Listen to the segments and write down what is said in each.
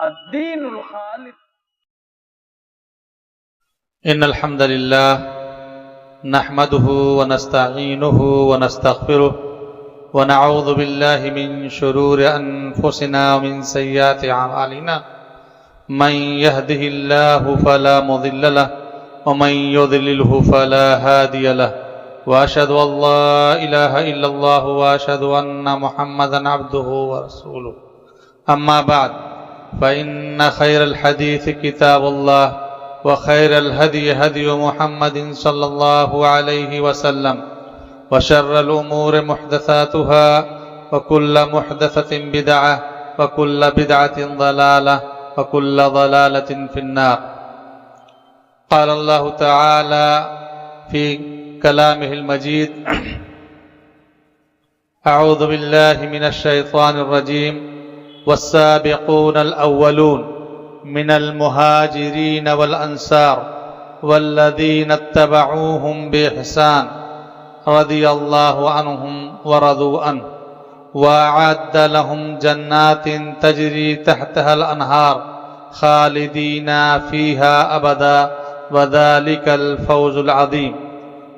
الدین الخالص. إن الحمد لله نحمده ونستعينه ونستغفره ونعوذ بالله من شرور أنفسنا ومن سيئات أعمالنا من يهده الله فلا مضل له ومن يضلله فلا هادي له وأشهد أن لا إله إلا الله وأشهد أن محمدا عبده ورسوله أما بعد فإن خير الحديث كتاب الله وخير الهدي هدي محمد صلى الله عليه وسلم وشر الأمور محدثاتها وكل محدثة بدعة وكل بدعة ضلالة وكل ضلالة في النار. قال الله تعالى في كلامه المجيد: أعوذ بالله من الشيطان الرجيم: والسابقون الأولون من المهاجرين والأنصار والذين اتبعوهم بإحسان رضي الله عنهم ورضوا عنه وأعد لهم جنات تجري تحتها الأنهار خالدين فيها أبدا وذلك الفوز العظيم.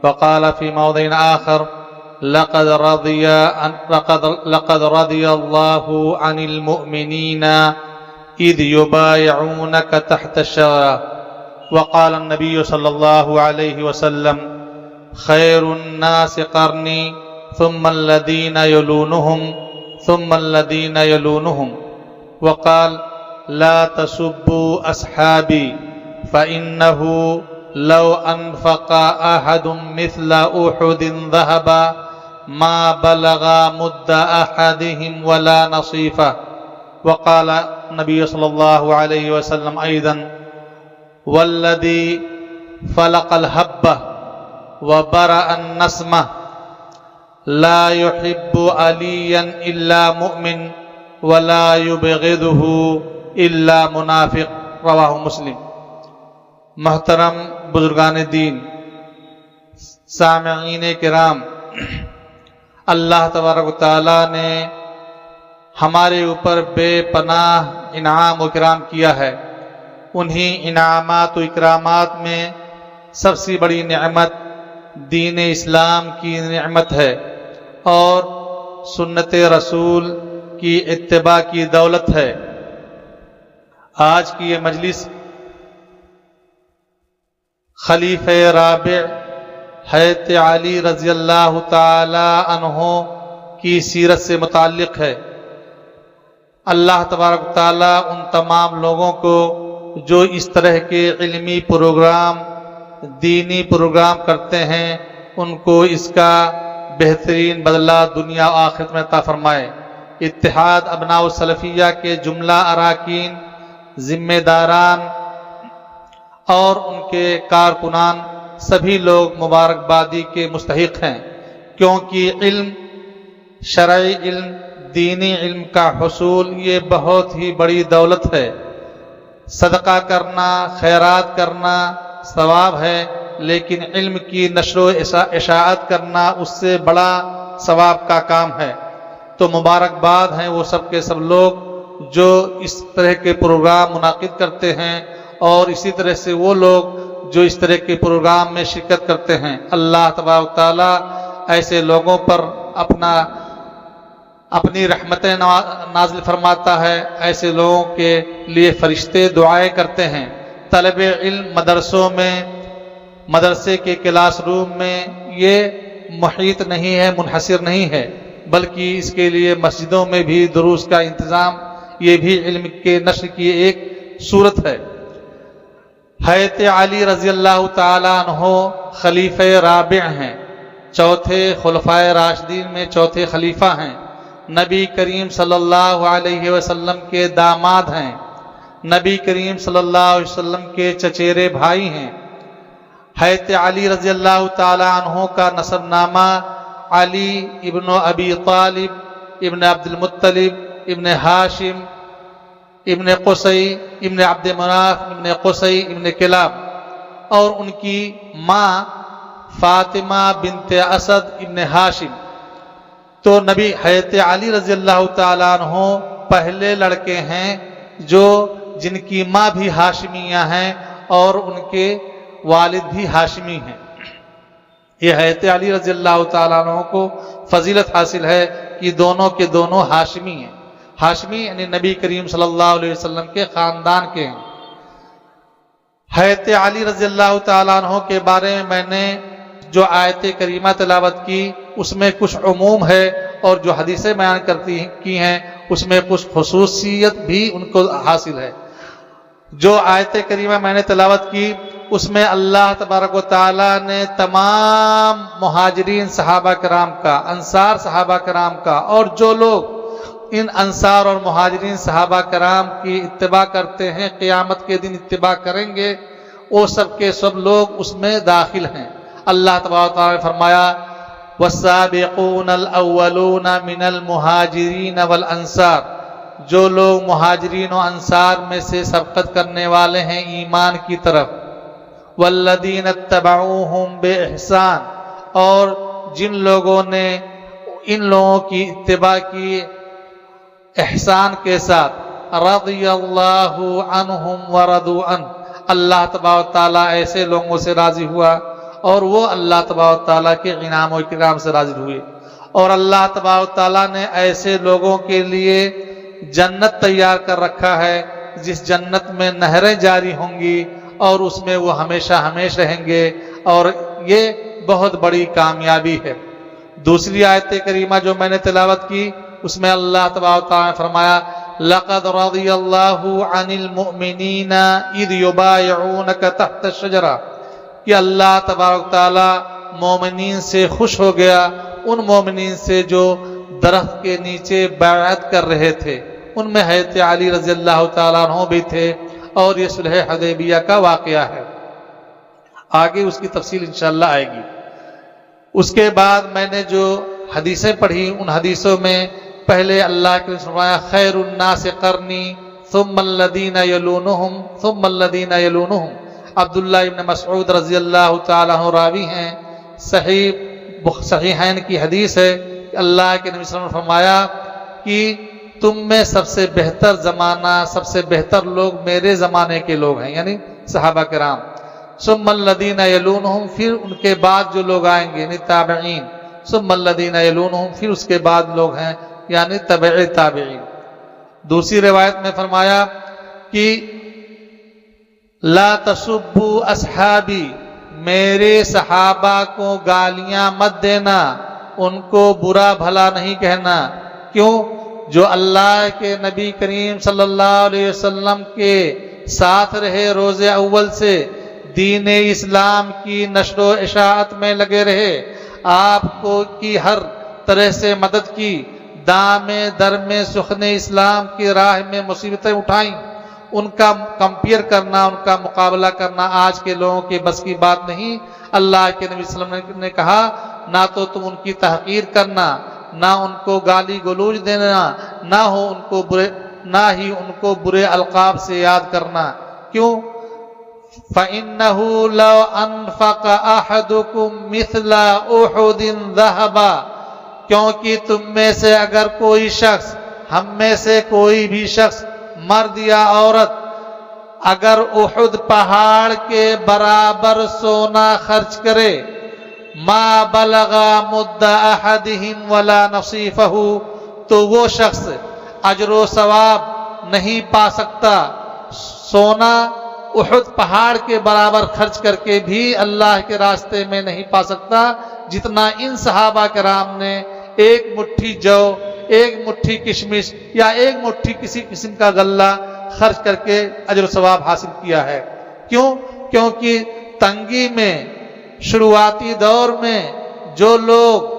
وقال في موضع آخر: لقد رضي الله عن المؤمنين إذ يبايعونك تحت الشجرة. وقال النبي صلى الله عليه وسلم: خير الناس قرني ثم الذين يلونهم ثم الذين يلونهم. وقال: لا تسبوا أصحابي فإنه لو أنفق أحد مثل أحد ذهبا ما بلغ مد أحدهم ولا نصيفه. وقال النبي صلى الله عليه وسلم أيضا: والذي فلق الحبة وبرأ النسمة لا يحب عليا إلا مؤمن ولا يبغضه إلا منافق. رواہ مسلم. محترم بزرگان دین، سامعین کرام، اللہ تبارک و تعالی نے ہمارے اوپر بے پناہ انعام و اکرام کیا ہے. انہی انعامات و اکرامات میں سب سے بڑی نعمت دین اسلام کی نعمت ہے اور سنت رسول کی اتباع کی دولت ہے. آج کی یہ مجلس خلیفہ رابع حضرت علی رضی اللہ تعالی عنہ کی سیرت سے متعلق ہے. اللہ تبارک تعالیٰ ان تمام لوگوں کو جو اس طرح کے علمی پروگرام، دینی پروگرام کرتے ہیں، ان کو اس کا بہترین بدلہ دنیا و آخرت میں عطا فرمائے. اتحاد ابناء السلفیہ کے جملہ اراکین، ذمہ داران اور ان کے کارکنان سبھی لوگ مبارکبادی کے مستحق ہیں، کیونکہ علم، شرعی علم، دینی علم کا حصول یہ بہت ہی بڑی دولت ہے. صدقہ کرنا، خیرات کرنا ثواب ہے، لیکن علم کی نشر و اشاعت کرنا اس سے بڑا ثواب کا کام ہے. تو مبارکباد ہیں وہ سب کے سب لوگ جو اس طرح کے پروگرام منعقد کرتے ہیں، اور اسی طرح سے وہ لوگ جو اس طرح کے پروگرام میں شرکت کرتے ہیں. اللہ تبارک تعالیٰ ایسے لوگوں پر اپنی رحمتیں نازل فرماتا ہے. ایسے لوگوں کے لیے فرشتے دعائیں کرتے ہیں. طلب علم مدرسوں میں، مدرسے کے کلاس روم میں یہ محیط نہیں ہے، منحصر نہیں ہے، بلکہ اس کے لیے مسجدوں میں بھی دروس کا انتظام، یہ بھی علم کے نشر کی ایک صورت ہے. حضرت علی رضی اللہ تعالی عنہ خلیفہ رابع ہیں، چوتھے خلفائے راشدین میں چوتھے خلیفہ ہیں. نبی کریم صلی اللہ علیہ وسلم کے داماد ہیں. نبی کریم صلی اللہ علیہ وسلم کے چچیرے بھائی ہیں. حضرت علی رضی اللہ تعالی عنہ کا نسب نامہ علی ابن ابی طالب ابن عبد المطلب ابن ہاشم ابن قصی ابن عبد مناف ابن قصی ابن کلاب، اور ان کی ماں فاطمہ بنت اسد ابن ہاشم. تو نبی حضرت علی رضی اللہ تعالیٰ عنہ پہلے لڑکے ہیں جو جن کی ماں بھی ہاشمیہ ہیں اور ان کے والد بھی ہاشمی ہیں۔ یہ حضرت علی رضی اللہ تعالیٰ عنہ کو فضیلت حاصل ہے کہ دونوں کے دونوں ہاشمی ہیں۔ ہاشمی یعنی نبی کریم صلی اللہ علیہ وسلم کے خاندان کے ہیں۔ حضرت علی رضی اللہ تعالیٰ عنہ کے بارے میں نے جو آیت کریمہ تلاوت کی اس میں کچھ عموم ہے، اور جو حدیثیں بیان کی ہیں اس میں کچھ خصوصیت بھی ان کو حاصل ہے۔ جو آیت کریمہ میں نے تلاوت کی اس میں اللہ تبارک و تعالیٰ نے تمام مہاجرین صحابہ کرام کا، انصار صحابہ کرام کا، اور جو لوگ ان انصار اور مہاجرین صحابہ کرام کی اتباع کرتے ہیں، قیامت کے دن اتباع کریں گے، وہ سب کے سب لوگ اس میں داخل ہیں۔ اللہ تبارک و تعالیٰ نے فرمایا وَالسَّابِقُونَ الْأَوَّلُونَ مِنَ الْمُهَاجِرِينَ وَالْأَنصَارِ، جو لوگ مہاجرین و انصار میں سے سبقت کرنے والے ہیں ایمان کی طرف، وَالَّذِينَ اتَّبَعُوهُمْ بِإِحْسَانٍ، اور جن لوگوں نے ان لوگوں کی اتباع کی احسان کے ساتھ، رضی اللہ عنہم ورضوا عنہ، اللہ تبارک و تعالیٰ ایسے لوگوں سے راضی ہوا اور وہ اللہ تبارک و تعالیٰ کے انعام و اکرام سے راضی ہوئے، اور اللہ تبارک و تعالیٰ نے ایسے لوگوں کے لیے جنت تیار کر رکھا ہے جس جنت میں نہریں جاری ہوں گی اور اس میں وہ ہمیشہ ہمیشہ رہیں گے، اور یہ بہت بڑی کامیابی ہے۔ دوسری آیت کریمہ جو میں نے تلاوت کی اس میں اللہ تبارک و تعالیٰ نے فرمایا لَقَدْ رَضِيَ اللَّهُ عَنِ الْمُؤْمِنِينَ إِذْ يُبَايِعُونَكَ تَحْتَ الشَّجَرَةِ، کہ اللہ تبارک و تعالیٰ مومنین سے خوش ہو گیا، ان مومنین سے جو درخت کے نیچے بیعت کر رہے تھے، ان میں حضرت علی رضی اللہ تعالیٰ عنہ بھی تھے، اور یہ صلح حدیبیہ کا واقعہ ہے۔ آگے اس کی تفصیل انشاءاللہ آئے گی۔ اس کے بعد میں نے جو حدیثیں پڑھی ان حدیثوں میں پہلے اللہ کے نے فرمایا خیر الناس قرنی ثم الذین یلونہم ثم الذین یلونہم، عبداللہ ابن مسعود رضی اللہ تعالیٰ عنہ راوی ہیں، صحیحین کی حدیث ہے کہ اللہ کے نبی صلی اللہ علیہ وسلم نے فرمایا کہ تم میں سب سے بہتر زمانہ، سب سے بہتر لوگ میرے زمانے کے لوگ ہیں، یعنی صحابہ کرام، ثم الذین یلونہم، پھر ان کے بعد جو لوگ آئیں گے یعنی تابعین، ثم الذین یلونہم، پھر اس کے بعد لوگ ہیں یعنی تبع تابعین۔ دوسری روایت میں فرمایا کہ لا تسبوا اصحابی، میرے صحابہ کو گالیاں مت دینا، ان کو برا بھلا نہیں کہنا، کیوں؟ جو اللہ کے نبی کریم صلی اللہ علیہ وسلم کے ساتھ رہے روز اول سے، دین اسلام کی نشر و اشاعت میں لگے رہے، آپ کو کی ہر طرح سے مدد کی، دام در میں سخن اسلام کی راہ میں مصیبتیں اٹھائیں، ان کا کمپیئر کرنا، ان کا مقابلہ کرنا آج کے لوگوں کے بس کی بات نہیں۔ اللہ کے نبی صلی اللہ علیہ وسلم نے کہا نہ تو تم ان کی تحقیر کرنا، نہ ان کو گالی گلوچ دینا، نہ ہی ان کو برے القاب سے یاد کرنا، کیوں؟ فَإِنَّهُ لَوْ أَنفَقَ أَحَدُكُمْ مِثْلَ أُحُدٍ ذَهَبًا، کیونکہ تم میں سے اگر کوئی شخص، ہم میں سے کوئی بھی شخص، مرد یا عورت، اگر احد پہاڑ کے برابر سونا خرچ کرے، ما بلغ مد احدہم ولا نصیفہ، تو وہ شخص اجر و ثواب نہیں پا سکتا، سونا احد پہاڑ کے برابر خرچ کر کے بھی اللہ کے راستے میں نہیں پا سکتا جتنا ان صحابہ کرام نے ایک مٹھی جو، ایک مٹھی کشمش یا ایک مٹھی کسی قسم کا غلہ خرچ کر کے اجر و ثواب حاصل کیا ہے۔ کیوں؟ کیونکہ تنگی میں، شروعاتی دور میں جو لوگ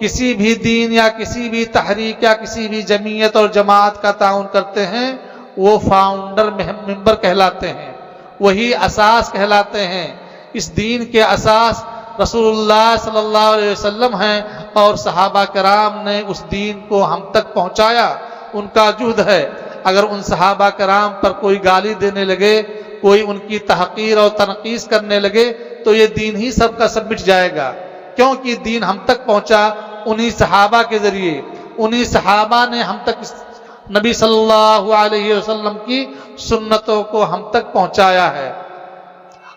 کسی بھی دین یا کسی بھی تحریک یا کسی بھی جمعیت اور جماعت کا تعاون کرتے ہیں وہ فاؤنڈر ممبر کہلاتے ہیں، وہی اساس کہلاتے ہیں۔ اس دین کے اساس رسول اللہ صلی اللہ علیہ وسلم ہیں، اور صحابہ کرام نے اس دین کو ہم تک پہنچایا، ان کا جہد ہے۔ اگر ان صحابہ کرام پر کوئی گالی دینے لگے، کوئی ان کی تحقیر اور تنقیص کرنے لگے تو یہ دین ہی سب کا سب مٹ جائے گا، کیونکہ دین ہم تک پہنچا انہی صحابہ کے ذریعے، انہی صحابہ نے ہم تک نبی صلی اللہ علیہ وسلم کی سنتوں کو ہم تک پہنچایا ہے۔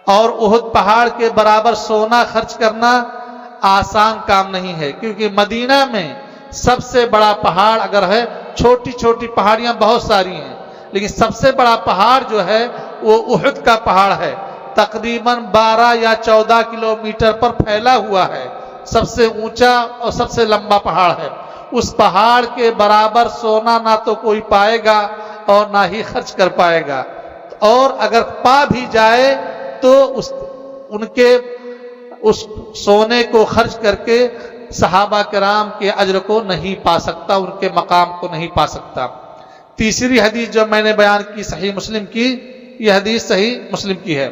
اور احد پہاڑ کے برابر سونا خرچ کرنا آسان کام نہیں ہے، کیونکہ مدینہ میں سب سے بڑا پہاڑ اگر ہے، چھوٹی چھوٹی پہاڑیاں بہت ساری ہیں، لیکن سب سے بڑا پہاڑ جو ہے وہ احد کا پہاڑ ہے، تقریباً 12 یا 14 کلومیٹر پر پھیلا ہوا ہے، سب سے اونچا اور سب سے لمبا پہاڑ ہے۔ اس پہاڑ کے برابر سونا نہ تو کوئی پائے گا اور نہ ہی خرچ کر پائے گا، اور اگر پا بھی جائے تو ان کے اس سونے کو خرچ کر کے صحابہ کرام کے اجر کو نہیں پا سکتا، ان کے مقام کو نہیں پا سکتا۔ تیسری حدیث جو میں نے بیان کی صحیح مسلم کی، یہ حدیث صحیح مسلم کی ہے۔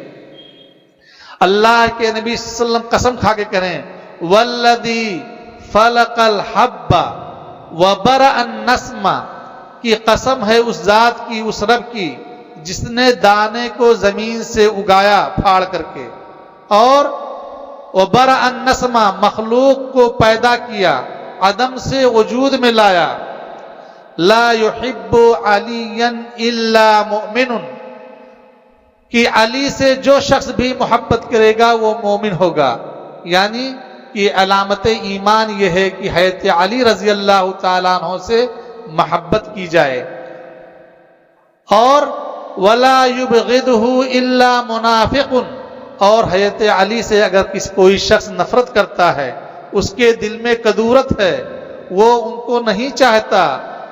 اللہ کے نبی صلی اللہ علیہ وسلم قسم کھا کے کہیں، والذی فلق الحب وبرأ النسم، کی قسم ہے اس ذات کی، اس رب کی جس نے دانے کو زمین سے اگایا پھاڑ کر کے، اور وبرأ النسم، مخلوق کو پیدا کیا، عدم سے وجود میں لایا، لا يحب علیا الا مؤمن، کہ علی سے جو شخص بھی محبت کرے گا وہ مومن ہوگا، یعنی کہ علامت ایمان یہ ہے کہ حضرت علی رضی اللہ تعالیٰ عنہ سے محبت کی جائے۔ اور ولا يبغضه الا منافق، اور حضرت علی سے اگر کوئی شخص نفرت کرتا ہے، اس کے دل میں کدورت ہے، وہ ان کو نہیں چاہتا،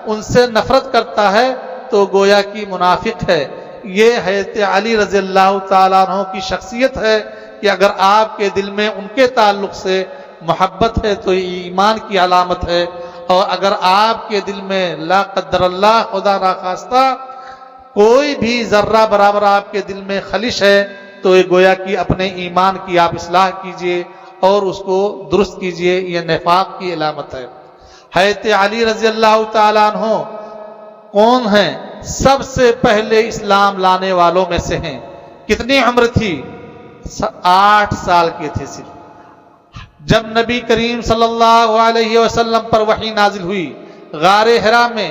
ان سے نفرت کرتا ہے، تو گویا کہ منافق ہے۔ یہ حضرت علی رضی اللہ تعالیٰ عنہ کی شخصیت ہے کہ اگر آپ کے دل میں ان کے تعلق سے محبت ہے تو یہ ایمان کی علامت ہے، اور اگر آپ کے دل میں لا قدر اللہ خدا نخواستہ کوئی بھی ذرہ برابر آپ کے دل میں خلش ہے تو یہ گویا کہ اپنے ایمان کی آپ اصلاح کیجئے اور اس کو درست کیجئے، یہ نفاق کی علامت ہے۔ حضرت علی رضی اللہ تعالیٰ عنہ کون ہیں؟ سب سے پہلے اسلام لانے والوں میں سے ہیں۔ کتنی عمر تھی؟ 8 سال کے تھے صرف، جب نبی کریم صلی اللہ علیہ وسلم پر وحی نازل ہوئی۔ غار حرا میں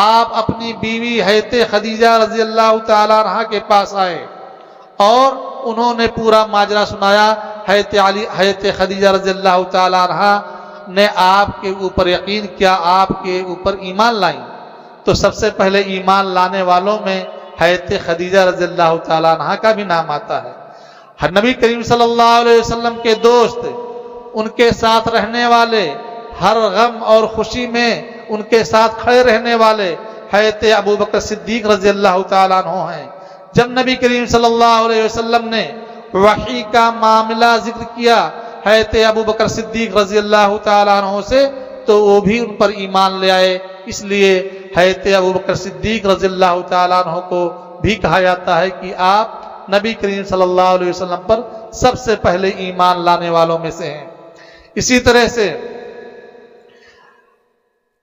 آپ اپنی بیوی حضرت خدیجہ رضی اللہ تعالیٰ عنہ کے پاس آئے اور انہوں نے پورا ماجرا سنایا۔ حضرت خدیجہ رضی اللہ تعالیٰ عنہ نے آپ کے اوپر یقین کیا، آپ کے اوپر ایمان لائیں، تو سب سے پہلے ایمان لانے والوں میں حضرت خدیجہ رضی اللہ تعالیٰ عنہ کا بھی نام آتا ہے۔ نبی کریم صلی اللہ علیہ وسلم کے دوست، ان کے ساتھ رہنے والے، ہر غم اور خوشی میں ان کے ساتھ کھڑے رہنے والے حضرت ابوبکر صدیق رضی اللہ تعالیٰ عنہ ہیں۔ جب نبی کریم صلی اللہ علیہ وسلم نے وحی کا معاملہ ذکر کیا حضرت ابوبکر صدیق رضی اللہ تعالیٰ عنہ سے، تو وہ بھی ان پر ایمان لے آئے۔ اس لیے حضرت ابوبکر صدیق رضی اللہ تعالیٰ عنہ کو بھی کہا جاتا ہے کہ آپ نبی کریم صلی اللہ علیہ وسلم پر سب سے پہلے ایمان لانے والوں میں سے ہیں۔ اسی طرح سے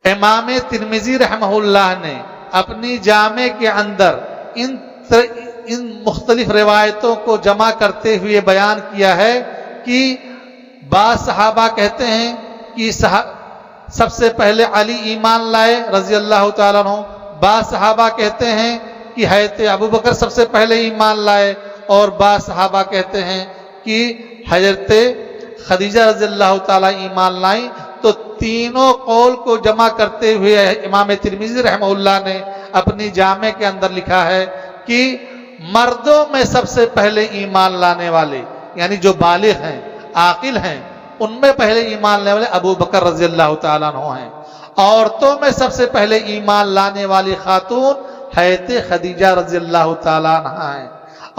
امام ترمذی رحمہ اللہ نے اپنی جامع کے اندر ان مختلف روایتوں کو جمع کرتے ہوئے بیان کیا ہے کہ بعض صحابہ کہتے ہیں کہ سب سے پہلے علی ایمان لائے رضی اللہ تعالیٰ عنہ، بعض صحابہ کہتے ہیں کہ حضرت ابوبکر سب سے پہلے ایمان لائے، اور بعض صحابہ کہتے ہیں کہ حضرت خدیجہ رضی اللہ تعالیٰ ایمان لائیں۔ تو تینوں قول کو جمع کرتے ہوئے امام ترمذی رحمہ اللہ نے اپنی جامع کے اندر لکھا ہے کہ مردوں میں سب سے پہلے ایمان لانے والے، یعنی جو بالغ ہیں، عاقل ہیں، ان میں پہلے ایمان لانے والے ابو بکر رضی اللہ تعالیٰ عنہ ہیں۔ عورتوں میں سب سے پہلے ایمان لانے والی خاتون حضرت خدیجہ رضی اللہ تعالیٰ عنہ ہیں،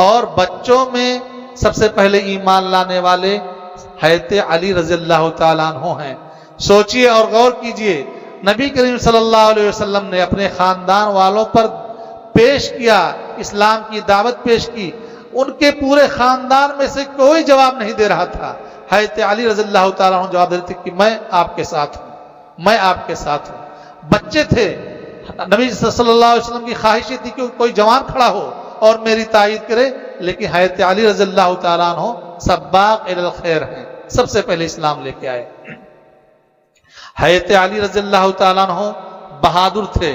اور بچوں میں سب سے پہلے ایمان لانے والے حضرت علی رضی اللہ تعالیٰ عنہ ہیں۔ سوچئے اور غور کیجئے، نبی کریم صلی اللہ علیہ وسلم نے اپنے خاندان والوں پر پیش کیا، اسلام کی دعوت پیش کی، ان کے پورے خاندان میں سے کوئی جواب نہیں دے رہا تھا۔ حضرت علی رضی اللہ تعالیٰ عنہ جواب دیتے کہ میں آپ کے ساتھ ہوں، میں آپ کے ساتھ ہوں۔ بچے تھے، نبی صلی اللہ علیہ وسلم کی خواہش تھی کہ کوئی جوان کھڑا ہو اور میری تائید کرے، لیکن حضرت علی رضی اللہ تعالیٰ عنہ سباق الی الخیر ہیں، سب سے پہلے اسلام لے کے آئے۔ حضرت علی رضی اللہ تعالیٰ عنہ بہادر تھے،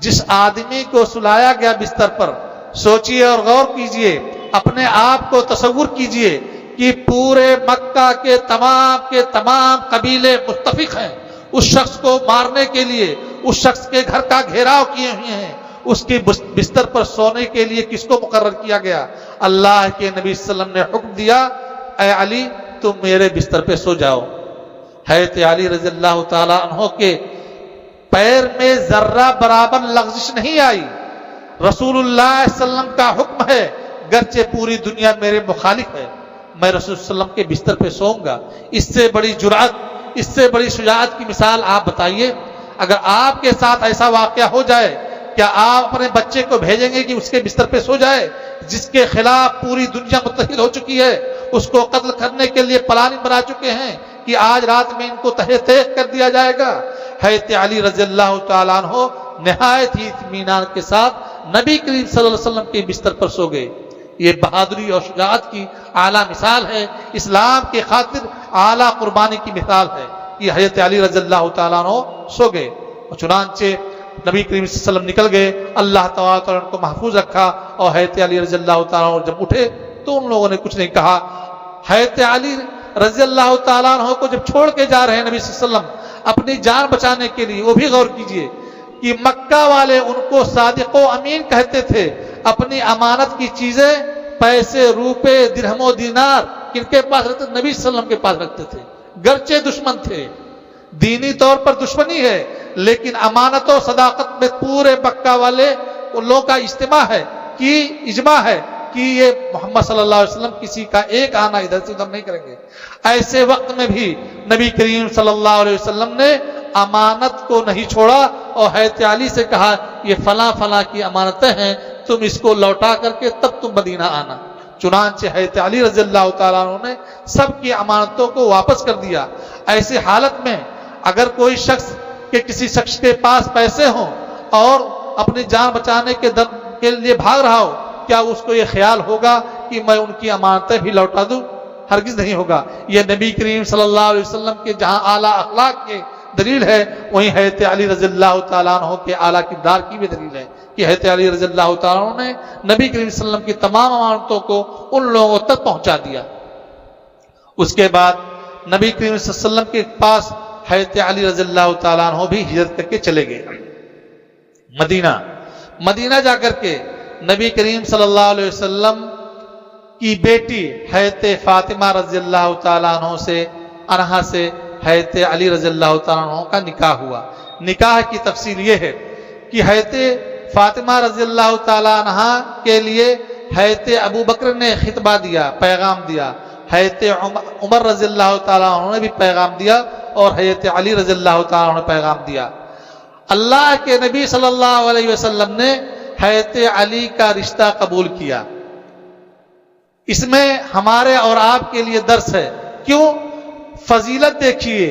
جس آدمی کو سلایا گیا بستر پر، سوچئے اور غور کیجئے، اپنے آپ کو تصور کیجئے کہ پورے مکہ کے تمام قبیلے متفق ہیں اس شخص کو مارنے کے لیے، اس شخص کے گھر کا گھیراؤ کیے ہوئے ہیں، اس کی بستر پر سونے کے لیے کس کو مقرر کیا گیا؟ اللہ کے نبی صلی اللہ علیہ وسلم نے حکم دیا، اے علی تم میرے بستر پہ سو جاؤ۔ حضرت علی رضی اللہ تعالی عنہ کے پیر میں ذرہ برابر لغزش نہیں آئی۔ رسول اللہ صلی اللہ علیہ وسلم کا حکم ہے، گرچہ پوری دنیا میرے مخالف ہے، میں رسول صلی اللہ علیہ وسلم کے بستر پہ سوؤں گا۔ اس سے بڑی جرأت، اس سے بڑی شجاعت کی مثال آپ بتائیے۔ اگر آپ کے ساتھ ایسا واقعہ ہو جائے، کیا آپ اپنے بچے کو بھیجیں گے کہ اس کے بستر پہ سو جائے، جس کے خلاف پوری دنیا متحد ہو چکی ہے، اس کو قتل کرنے کے لیے پلاننگ بنا چکے ہیں کہ آج رات میں ان کو تہہ تیغ کر دیا جائے گا؟ حضرت علی رضی اللہ تعالیٰ عنہ نہایت ہی اطمینان کے ساتھ نبی کریم صلی اللہ علیہ وسلم کے بستر پر سو گئے۔ یہ بہادری اور شجاعت کی اعلیٰ مثال ہے، اسلام کے خاطر اعلیٰ قربانی کی مثال ہے کہ حضرت علی رضی اللہ تعالیٰ عنہ سو گئے۔ اور چنانچہ نبی کریم صلی اللہ علیہ وسلم نکل گئے، اللہ تعالیٰ ان کو محفوظ رکھا، اور حضرت علی رضی اللہ تعالیٰ عنہ جب اٹھے تو ان لوگوں نے کچھ نہیں کہا۔ حضرت علی رضی اللہ تعالیٰ عنہ کو جب چھوڑ کے جا رہے ہیں نبی صلی اللہ علیہ وسلم اپنی جان بچانے کے لیے، وہ بھی غور کیجئے کہ مکہ والے ان کو صادق و امین کہتے تھے، اپنی امانت کی چیزیں، پیسے، روپے، درہم و دینار کن کے پاس رکھتے؟ نبی صلی اللہ علیہ وسلم کے پاس رکھتے تھے، گرچہ دشمن تھے، دینی طور پر دشمنی ہے، لیکن امانت و صداقت میں پورے مکہ والے ان لوگوں کا اجماع ہے کہ یہ محمد صلی اللہ علیہ وسلم کسی کا ایک آنا ادھر سے ادھر نہیں کریں گے۔ ایسے وقت میں بھی نبی کریم صلی اللہ علیہ وسلم نے امانت کو نہیں چھوڑا اور حضرت علی سے کہا یہ فلاں فلاں کی امانتیں ہیں، تم اس کو لوٹا کر کے تب تم مدینہ آنا۔ چنانچہ حضرت علی رضی اللہ تعالیٰ عنہ نے سب کی امانتوں کو واپس کر دیا۔ ایسی حالت میں اگر کوئی شخص کہ کسی شخص کے پاس پیسے ہوں اور اپنی جان بچانے کے لیے بھاگ رہا ہو، کیا اس کو یہ خیال ہوگا کہ میں ان کی امانتیں بھی لوٹا دوں؟ ہرگز نہیں ہوگا۔ یہ نبی کریم صلی اللہ علیہ وسلم کے جہاں اعلیٰ اخلاق کے دلیل ہے، وہیں حضرت علی رضی اللہ تعالیٰ عنہ کے اعلیٰ کردار کی بھی دلیل ہے کہ حضرت علی رضی اللہ تعالیٰ عنہ نے نبی کریم صلی اللہ علیہ وسلم کی تمام امانتوں کو ان لوگوں تک پہنچا دیا۔ اس کے بعد نبی کریم صلی اللہ علیہ وسلم کے پاس حضرت علی رضی اللہ تعالیٰ عنہ بھی ہجرت کر کے چلے گئے مدینہ جا کر کے نبی کریم صلی اللہ علیہ وسلم کی بیٹی حضرت فاطمہ رضی اللہ تعالیٰ عنہ سے حضرت علی رضی اللہ تعالیٰ عنہ کا نکاح ہوا۔ نکاح کی تفصیل یہ ہے کہ حضرت فاطمہ رضی اللہ تعالیٰ عنہ کے لیے حضرت ابو بکر نے خطبہ دیا، پیغام دیا، حضرت عمر رضی اللہ تعالیٰ عنہ نے بھی پیغام دیا، اور حضرت علی رضی اللہ تعالیٰ عنہ نے پیغام دیا۔ اللہ کے نبی صلی اللہ علیہ وسلم نے حضرت علی کا رشتہ قبول کیا۔ اس میں ہمارے اور آپ کے لیے درس ہے۔ کیوں؟ فضیلت دیکھیے،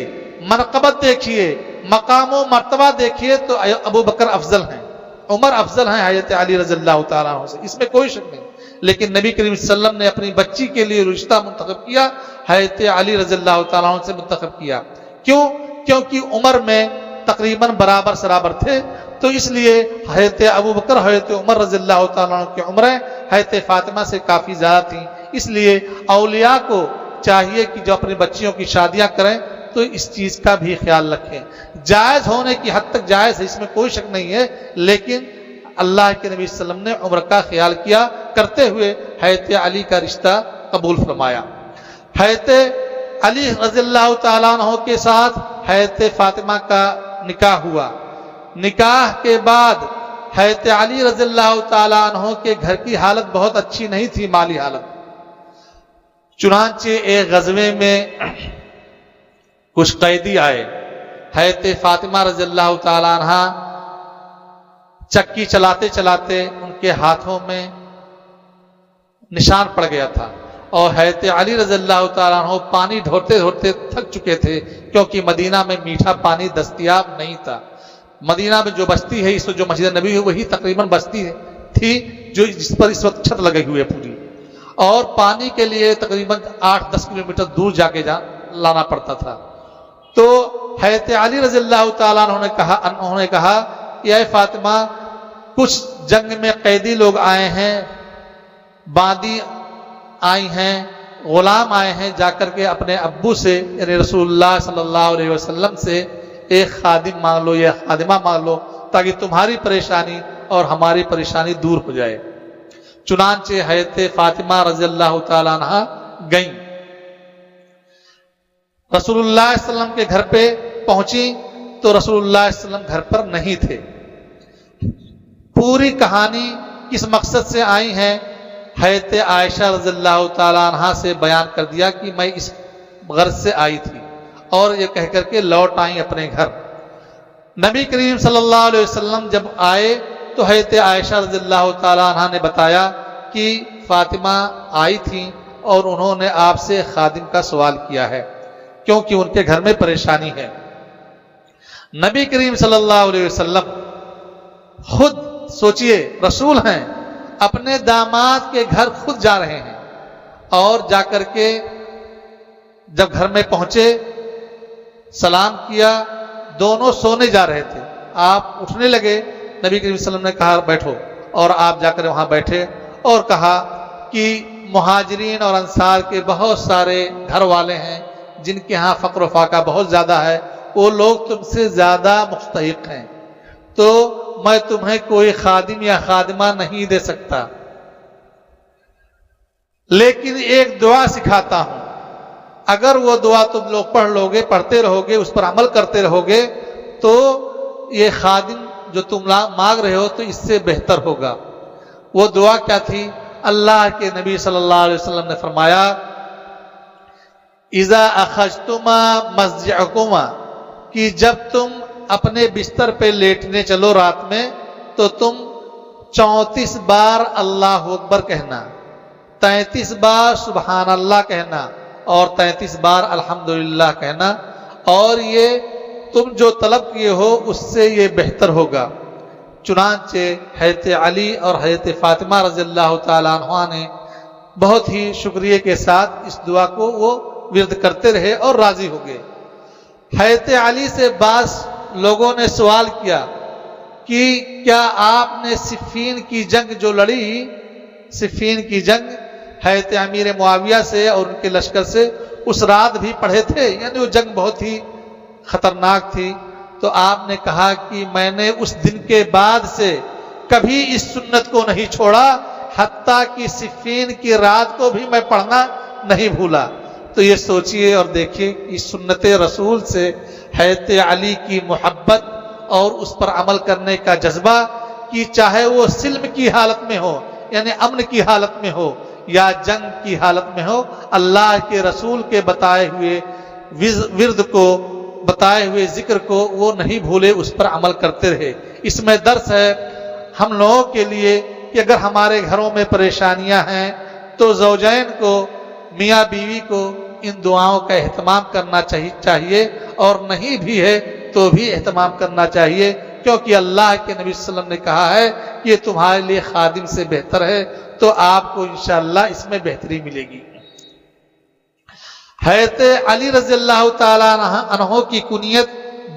منقبت دیکھیے، مقام و مرتبہ دیکھیے تو ابو بکر افضل ہیں، عمر افضل ہیں حضرت علی رضی اللہ تعالیٰ عنہ سے، اس میں کوئی شک نہیں۔ لیکن نبی کریم صلی اللہ علیہ وسلم نے اپنی بچی کے لیے رشتہ منتخب کیا، حضرت علی رضی اللہ تعالیٰ عنہ سے منتخب کیا۔ کیوں؟ کیونکہ عمر میں تقریباً برابر تھے، تو اس لیے حضرت ابو بکر حضرت عمر رضی اللہ تعالیٰ عنہ کی عمریں حضرت فاطمہ سے کافی زیادہ تھیں۔ اس لیے اولیاء کو چاہیے کہ جو اپنی بچیوں کی شادیاں کریں تو اس چیز کا بھی خیال رکھیں۔ جائز ہونے کی حد تک جائز ہے، اس میں کوئی شک نہیں ہے، لیکن اللہ کے نبی صلی اللہ علیہ وسلم نے عمر کا خیال کیا کرتے ہوئے حضرت علی کا رشتہ قبول فرمایا۔ حضرت علی رضی اللہ تعالیٰ عنہ کے ساتھ حضرت فاطمہ کا نکاح ہوا۔ نکاح کے بعد حضرت علی رضی اللہ تعالیٰ عنہ کے گھر کی حالت بہت اچھی نہیں تھی، مالی حالت۔ چنانچہ ایک غزوے میں کچھ قیدی آئے، حضرت فاطمہ رضی اللہ تعالیٰ عنہ چکی چلاتے چلاتے ان کے ہاتھوں میں نشان پڑ گیا تھا، اور حضرت علی رضی اللہ تعالیٰ عنہ پانی ڈھوتے ڈھوتے تھک چکے تھے، کیونکہ مدینہ میں میٹھا پانی دستیاب نہیں تھا۔ مدینہ میں جو بستی ہے اس وقت جو مسجد نبی ہے وہی تقریباً بستی تھی جو جس پر اس وقت چھت لگی ہوئی ہے پوری، اور پانی کے لیے تقریباً 8-10 کلومیٹر دور جا کے لانا پڑتا تھا۔ تو حضرت علی رضی اللہ تعالیٰ عنہ نے کہا کہ اے فاطمہ کچھ جنگ میں قیدی لوگ آئے ہیں، باندی آئی ہیں، غلام آئے ہیں، جا کر کے اپنے ابو سے یعنی رسول اللہ صلی اللہ علیہ وسلم سے ایک خادم مانگ لو یا خادمہ مانگ لو تاکہ تمہاری پریشانی اور ہماری پریشانی دور ہو جائے۔ چنانچہ حضرت فاطمہ رضی اللہ تعالی عنہ گئیں، رسول اللہ صلی اللہ علیہ وسلم کے گھر پہ پہنچی تو رسول اللہ صلی اللہ علیہ وسلم گھر پر نہیں تھے۔ پوری کہانی کس مقصد سے آئی ہے حضرت عائشہ رضی اللہ تعالی عنہ سے بیان کر دیا کہ میں اس غرض سے آئی تھی، اور یہ کہہ کر کے لوٹ آئیں اپنے گھر۔ نبی کریم صلی اللہ علیہ وسلم جب آئے تو حضرت عائشہ رضی اللہ تعالی عنہ نے بتایا کہ فاطمہ آئی تھیں اور انہوں نے آپ سے خادم کا سوال کیا ہے کیونکہ ان کے گھر میں پریشانی ہے۔ نبی کریم صلی اللہ علیہ وسلم خود سوچئے رسول ہیں، اپنے داماد کے گھر خود جا رہے ہیں، اور جا کر کے جب گھر میں پہنچے سلام کیا، دونوں سونے جا رہے تھے، آپ اٹھنے لگے، نبی کریم صلی اللہ علیہ وسلم نے کہا بیٹھو، اور آپ جا کر وہاں بیٹھے اور کہا کہ مہاجرین اور انصار کے بہت سارے گھر والے ہیں جن کے ہاں فقر و فاقہ بہت زیادہ ہے، وہ لوگ تم سے زیادہ مستحق ہیں، تو میں تمہیں کوئی خادم یا خادمہ نہیں دے سکتا، لیکن ایک دعا سکھاتا ہوں، اگر وہ دعا تم لوگ پڑھ لو گے، پڑھتے رہو گے، اس پر عمل کرتے رہو گے تو یہ خادم جو تم مانگ رہے ہو تو اس سے بہتر ہوگا۔ وہ دعا کیا تھی؟ اللہ کے نبی صلی اللہ علیہ وسلم نے فرمایا اذا اخذتما مضجعکما، کہ جب تم اپنے بستر پہ لیٹنے چلو رات میں تو تم 34 بار اللہ اکبر کہنا، 33 بار سبحان اللہ کہنا اور 33 بار الحمدللہ کہنا، اور یہ تم جو طلب کیے ہو اس سے یہ بہتر ہوگا۔ چنانچہ حضرت علی اور حضرت فاطمہ رضی اللہ تعالیٰ عنہ نے بہت ہی شکریہ کے ساتھ اس دعا کو وہ ورد کرتے رہے اور راضی ہو گئے۔ حضرت علی سے بعض لوگوں نے سوال کیا کہ کیا آپ نے صفین کی جنگ جو لڑی، صفین کی جنگ حضرت امیر معاویہ سے اور ان کے لشکر سے، اس رات بھی پڑھے تھے؟ یعنی وہ جنگ بہت ہی خطرناک تھی۔ تو آپ نے کہا کہ میں نے اس دن کے بعد سے کبھی اس سنت کو نہیں چھوڑا، حتیٰ کہ صفین کی رات کو بھی میں پڑھنا نہیں بھولا۔ تو یہ سوچئے اور دیکھیے کہ سنت رسول سے حضرت علی کی محبت اور اس پر عمل کرنے کا جذبہ، کہ چاہے وہ سلم کی حالت میں ہو یعنی امن کی حالت میں ہو یا جنگ کی حالت میں ہو، اللہ کے رسول کے بتائے ہوئے ورد کو، بتائے ہوئے ذکر کو وہ نہیں بھولے، اس پر عمل کرتے رہے۔ اس میں درس ہے ہم لوگوں کے لیے کہ اگر ہمارے گھروں میں پریشانیاں ہیں تو زوجین کو، میاں بیوی کو ان دعاؤں کا اہتمام کرنا چاہیے، اور نہیں بھی ہے تو بھی اہتمام کرنا چاہیے، کیونکہ اللہ کے نبی صلی اللہ علیہ وسلم نے کہا ہے کہ یہ تمہارے لیے خادم سے بہتر ہے، تو آپ کو انشاءاللہ اس میں بہتری ملے گی۔ حضرت علی رضی اللہ تعالیٰ عنہ کی کنیت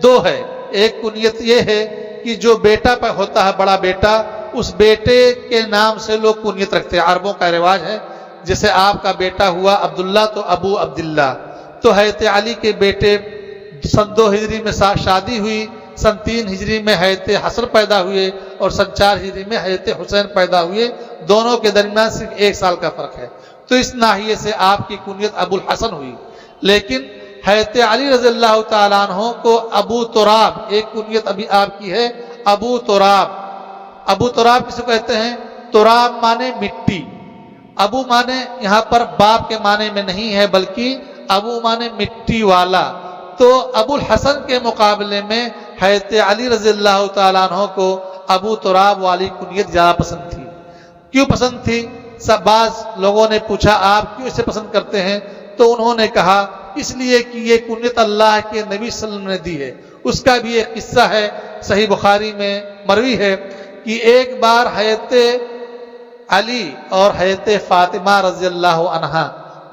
دو ہے۔ ایک کنیت یہ ہے کہ جو بیٹا ہوتا ہے، بڑا بیٹا، اس بیٹے کے نام سے لوگ کنیت رکھتے ہیں، عربوں کا رواج ہے۔ جیسے آپ کا بیٹا ہوا عبداللہ تو ابو عبداللہ، تو حضرت علی کے بیٹے سن 2 ہجری میں شادی ہوئی، سن 3 ہجری میں حضرت حسن پیدا ہوئے اور سن 4 ہجری میں حضرت حسین پیدا ہوئے، دونوں کے درمیان صرف 1 سال کا فرق ہے، تو اس ناحیے سے آپ کی کنیت ابو الحسن ہوئی۔ لیکن حضرت علی رضی اللہ تعالیٰ عنہ کو ابو تراب، ایک کنیت ابھی آپ کی ہے ابو تراب۔ ابو تراب کسے کہتے ہیں؟ تراب مانے مٹی، ابو مانے یہاں پر باپ کے معنی میں نہیں ہے بلکہ ابو مانے مٹی والا۔ تو ابو الحسن کے مقابلے میں حضرت علی رضی اللہ تعالیٰ عنہ کو ابو تراب والی کنیت زیادہ پسند تھی۔ کیوں پسند تھی؟ بعض لوگوں نے پوچھا آپ کیوں اسے پسند کرتے ہیں؟ تو انہوں نے کہا اس لیے کہ یہ کنیت اللہ کے نبی صلی اللہ علیہ وسلم نے دی ہے۔ اس کا بھی ایک قصہ ہے، صحیح بخاری میں مروی ہے کہ ایک بار حضرت علی اور حضرت فاطمہ رضی اللہ عنہا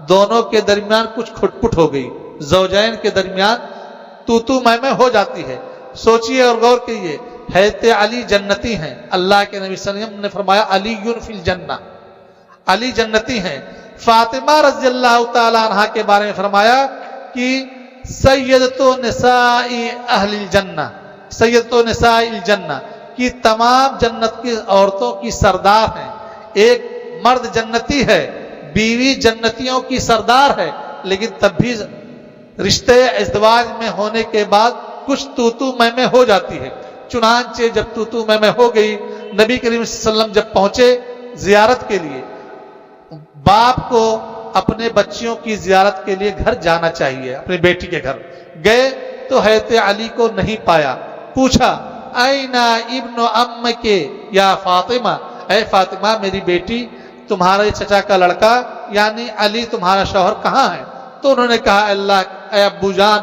دونوں کے درمیان کچھ کھٹپٹ ہو گئی، زوجین کے درمیان تو میں ہو جاتی ہے۔ سوچئے اور غور کیجئے، حضرت علی جنتی ہیں. اللہ کے نبی صلی اللہ علیہ وسلم نے فرمایا علی فی الجنہ، علی جنتی ہیں. فاطمہ رضی اللہ تعالی عنہا کے بارے میں فرمایا کہ سیدۃ نساء اہل الجنہ، سیدۃ نساء الجنہ، کہ تمام جنت کی عورتوں کی سردار ہیں. ایک مرد جنتی ہے، بیوی جنتیوں کی سردار ہے، لیکن تب بھی رشتے ازدواج میں ہونے کے بعد کچھ تو میں ہو جاتی ہے. چنانچہ جب تو میں ہو گئی، نبی کریم صلی اللہ علیہ وسلم جب پہنچے زیارت کے لیے، باپ کو اپنے بچیوں کی زیارت کے لیے گھر جانا چاہیے، اپنی بیٹی کے گھر گئے تو حضرت علی کو نہیں پایا. پوچھا اینا ابن ام کے یا فاطمہ، اے فاطمہ میری بیٹی، تمہارے چچا کا لڑکا یعنی علی تمہارا شوہر کہاں ہے؟ تو انہوں نے کہا اللہ اے ابو جان،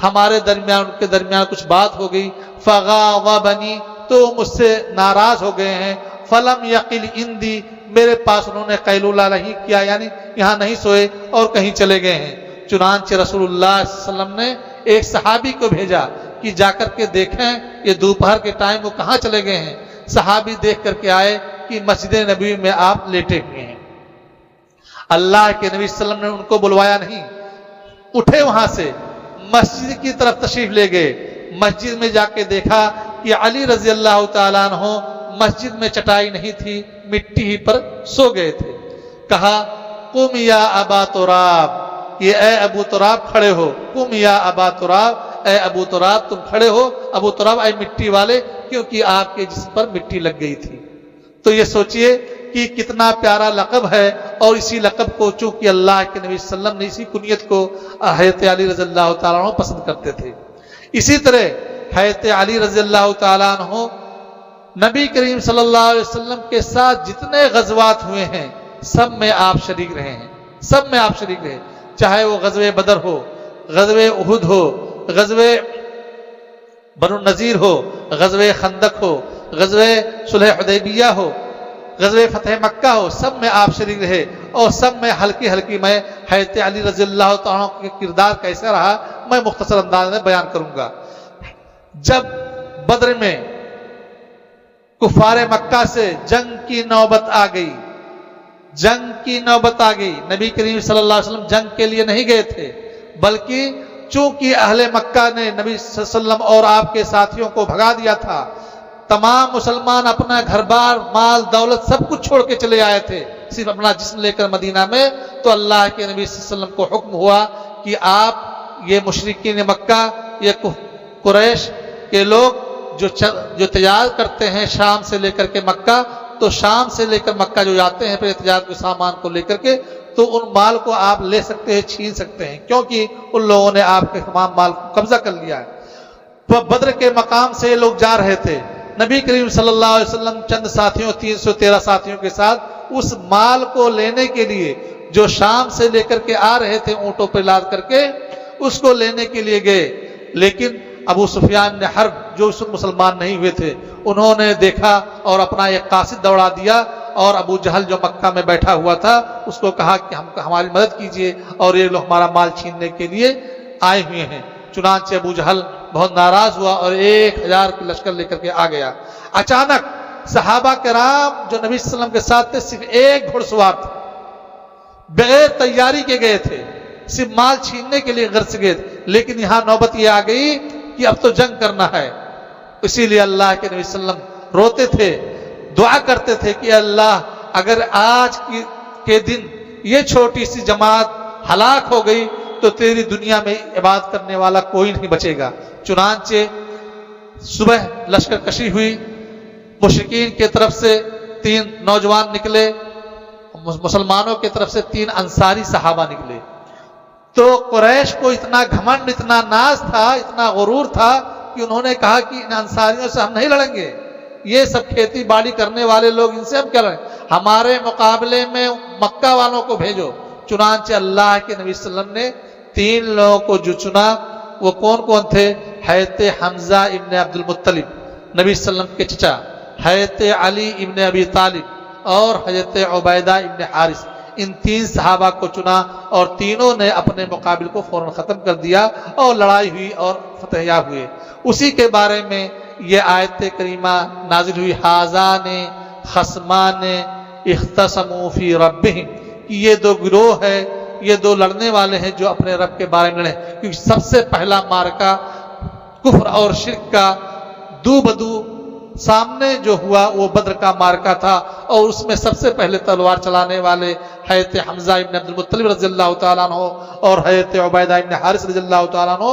ہمارے درمیان ان کے درمیان کچھ بات ہو گئی، فغاضبنی، تو مجھ سے ناراض ہو گئے ہیں، فلم یقل اندی، میرے پاس انہوں نے قیلولہ نہیں کیا، یعنی یہاں نہیں سوئے اور کہیں چلے گئے ہیں. چنانچہ رسول اللہ صلی اللہ علیہ وسلم نے ایک صحابی کو بھیجا کہ جا کر کے دیکھیں یہ دوپہر کے ٹائم وہ کہاں چلے گئے ہیں. صحابی دیکھ کر کے آئے کہ مسجد نبوی میں آپ لیٹے ہوئے ہیں. اللہ کے نبی صلی اللہ علیہ وسلم نے ان کو بلوایا نہیں، اٹھے وہاں سے مسجد کی طرف تشریف لے گئے. مسجد میں جا کے دیکھا کہ علی رضی اللہ تعالیٰ عنہ مسجد میں چٹائی نہیں تھی، مٹی ہی پر سو گئے تھے. کہا قم یا ابا تراب، یہ اے ابو تراب کھڑے ہو. قم یا ابا تراب، اے ابو تراب تم کھڑے ہو. ابو تراب اے مٹی والے، کیونکہ آپ کے جسم پر مٹی لگ گئی تھی. تو یہ سوچئے کہ کتنا پیارا لقب ہے، اور اسی لقب کو چونکہ اللہ کے نبی صلی اللہ علیہ وسلم نے اسی کنیت کو حضرت علی رضی اللہ تعالیٰ عنہ پسند کرتے تھے. اسی طرح حضرت علی رضی اللہ تعالیٰ عنہ نبی کریم صلی اللہ علیہ وسلم کے ساتھ جتنے غزوات ہوئے ہیں سب میں آپ شریک رہے ہیں، سب میں آپ شریک رہے، چاہے وہ غزوہ بدر ہو، غزوہ احد ہو، غزوہ بنو النذیر ہو، غزوہ خندق ہو، غزوہ صلح حدیبیہ ہو، غزوہ فتح مکہ ہو، سب میں آپ شریک رہے. اور سب میں ہلکی ہلکی میں حضرت علی رضی اللہ تعالیٰ کے کردار کیسا رہا میں مختصر انداز میں بیان کروں گا. جب بدر میں کفار مکہ سے جنگ کی نوبت آ گئی، جنگ کی نوبت آ گئی، نبی کریم صلی اللہ علیہ وسلم جنگ کے لیے نہیں گئے تھے، بلکہ چونکہ اہل مکہ نے نبی صلی اللہ علیہ وسلم اور آپ کے ساتھیوں کو بھگا دیا تھا، تمام مسلمان اپنا گھر بار مال دولت سب کچھ چھوڑ کے چلے آئے تھے، صرف اپنا جسم لے کر مدینہ میں. تو اللہ کے نبی صلی اللہ علیہ وسلم کو حکم ہوا کہ آپ یہ مشرکین مکہ، یہ قریش کے لوگ جو تجارت کرتے ہیں شام سے لے کر کے مکہ، تو شام سے لے کر مکہ جو جاتے ہیں پھر تجارت کے سامان کو لے کر کے، تو ان مال کو آپ لے سکتے ہیں، چھین سکتے ہیں، کیونکہ ان لوگوں نے آپ کے تمام مال کو قبضہ کر لیا ہے. تو بدر کے مقام سے یہ لوگ جا رہے تھے. نبی کریم صلی اللہ علیہ وسلم چند ساتھیوں 313 ساتھیوں کے ساتھ اس مال کو لینے کے لیے جو شام سے لے کر کے آ رہے تھے اونٹوں پر لاد کر کے، اس کو لینے کے لیے گئے. لیکن ابو سفیان نے حرب جو اس وقت مسلمان نہیں ہوئے تھے، انہوں نے دیکھا اور اپنا ایک قاصد دوڑا دیا، اور ابو جہل جو مکہ میں بیٹھا ہوا تھا اس کو کہا کہ ہماری مدد کیجئے، اور یہ لوگ ہمارا مال چھیننے کے لیے آئے ہوئے ہیں. چنانچہ ابو جہل بہت ناراض ہوا اور 1000 کی لشکر لے کر کے آ گیا. اچانک صحابہ کرام جو نبی صلی اللہ علیہ وسلم کے ساتھ تھے صرف ایک گھڑ سوار تھا، بغیر تیاری کے گئے تھے، صرف مال چھیننے کے لیے غرض گئے تھے. لیکن یہاں نوبت یہ آ گئی کہ اب تو جنگ کرنا ہے. اسی لیے اللہ کے نبی صلی اللہ علیہ وسلم روتے تھے، دعا کرتے تھے کہ اللہ اگر آج کے دن یہ چھوٹی سی جماعت ہلاک ہو گئی تو تیری دنیا میں عبادت کرنے والا کوئی نہیں بچے گا. چنانچہ صبح لشکر کشی ہوئی، مشرکین کی طرف سے 3 نوجوان نکلے، مسلمانوں کی طرف سے 3 انصاری صحابہ نکلے. تو قریش کو اتنا گھمنڈ، اتنا ناز تھا، اتنا غرور تھا کہ انہوں نے کہا کہ ان انصاریوں سے ہم نہیں لڑیں گے، یہ سب کھیتی باڑی کرنے والے لوگ، ان سے ہم کیا لڑیں، ہمارے مقابلے میں مکہ والوں کو بھیجو. چنانچہ اللہ کے نبی صلی اللہ علیہ وسلم نے 3 لوگوں کو جو چنا وہ کون تھے؟ حضرت حمزہ ابن عبد المطلب، نبی صلی اللہ علیہ وسلم کے چچا، حضرت علی ابن ابی طالب، اور حضرت عبیدہ ابن حارث. ان 3 صحابہ کو چنا اور تینوں نے اپنے مقابل کو فوراً ختم کر دیا اور لڑائی ہوئی اور فتح یاب ہوئے. اسی کے بارے میں یہ آیت کریمہ نازل ہوئی، حاذان خصمان اختصموا فی ربہم، کہ یہ دو گروہ ہے، یہ دو لڑنے والے ہیں جو اپنے رب کے بارے میں لڑے، کیونکہ سب سے پہلا مارکا کفر اور شرک کا دو بدو سامنے جو ہوا وہ بدر کا مارکا تھا، اور اس میں سب سے پہلے تلوار چلانے والے حضرت حمزہ ابن عبد المطلب رضی اللہ تعالیٰ عنہ اور حضرت عبیدہ ابن حارث رضی اللہ تعالیٰ عنہ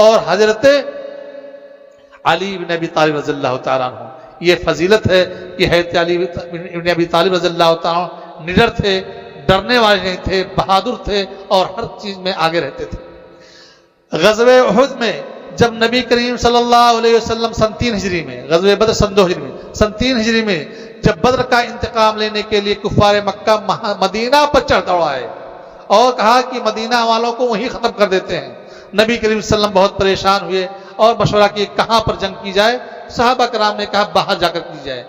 اور حضرت علی بن ابی طالب رضی اللہ تعالیٰ عنہ۔ یہ فضیلت ہے کہ حضرت علی بن ابی طالب رضی اللہ تعالیٰ عنہ نڈر تھے، ڈرنے والے نہیں تھے، بہادر تھے اور ہر چیز میں آگے رہتے تھے۔ غزوہ احد میں جب نبی کریم صلی اللہ علیہ وسلم سن 3 ہجری میں، غزوہ بدر سن 2 ہجری میں، سن 3 ہجری میں جب بدر کا انتقام لینے کے لیے کفار مکہ مدینہ پر چڑھ دوڑائے اور کہا کہ مدینہ والوں کو وہیں ختم کر دیتے ہیں، نبی کریم صلی اللہ علیہ وسلم بہت پریشان ہوئے اور مشورہ کیے کہاں پر جنگ کی جائے۔ صحابہ کرام نے کہا باہر جا کر کی جائے۔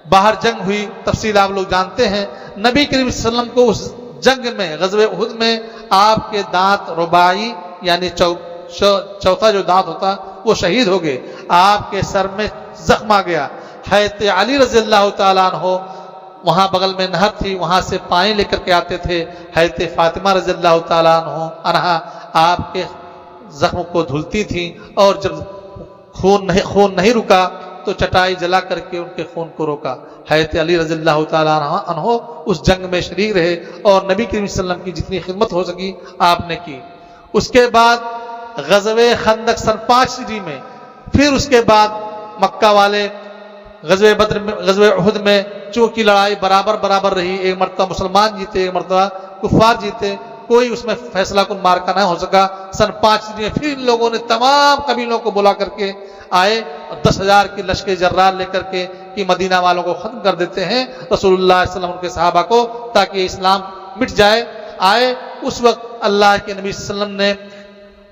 باہر جنگ ہوئی، تفصیل آپ لوگ جانتے ہیں۔ نبی کریم صلی اللہ علیہ وسلم کو اس جنگ میں، غزوہ احد میں، آپ کے دانت رباعی یعنی چوتھا جو دانت ہوتا وہ شہید ہو گئے، آپ کے سر میں زخم آ گیا۔ حضرت علی رضی اللہ تعالیٰ عنہ وہاں بغل میں نہر تھی، وہاں سے پانی لے کر کے آتے تھے۔ حضرت فاطمہ رضی اللہ تعالیٰ عنہ آپ کے زخم کو دھلتی تھیں، اور جب خون نہیں رکا تو چٹائی جلا کر کے ان کے خون کو روکا۔ حضرت علی رضی اللہ تعالیٰ عنہ اس جنگ میں شریک رہے اور نبی کریم صلی اللہ علیہ وسلم کی جتنی خدمت ہو سکی آپ نے کی۔ اس کے بعد غزوہ خندق سن 5 ہجری میں، پھر اس کے بعد مکہ والے غزوہ بدر میں، غزوہ احد میں چونکہ لڑائی برابر رہی، ایک مرتبہ مسلمان جیتے، ایک مرتبہ کفار جیتے، کوئی اس میں فیصلہ کن مارکا نہ ہو سکا۔ سن 5 ہجری میں پھر ان لوگوں نے تمام قبیلوں کو بلا کر کے آئے اور 10,000 کی لشکر جرار لے کر کے کہ مدینہ والوں کو ختم کر دیتے ہیں، رسول اللہ صلی اللہ علیہ وسلم ان کے صحابہ کو، تاکہ اسلام مٹ جائے۔ آئے اس وقت اللہ کے نبی صلی اللہ علیہ وسلم نے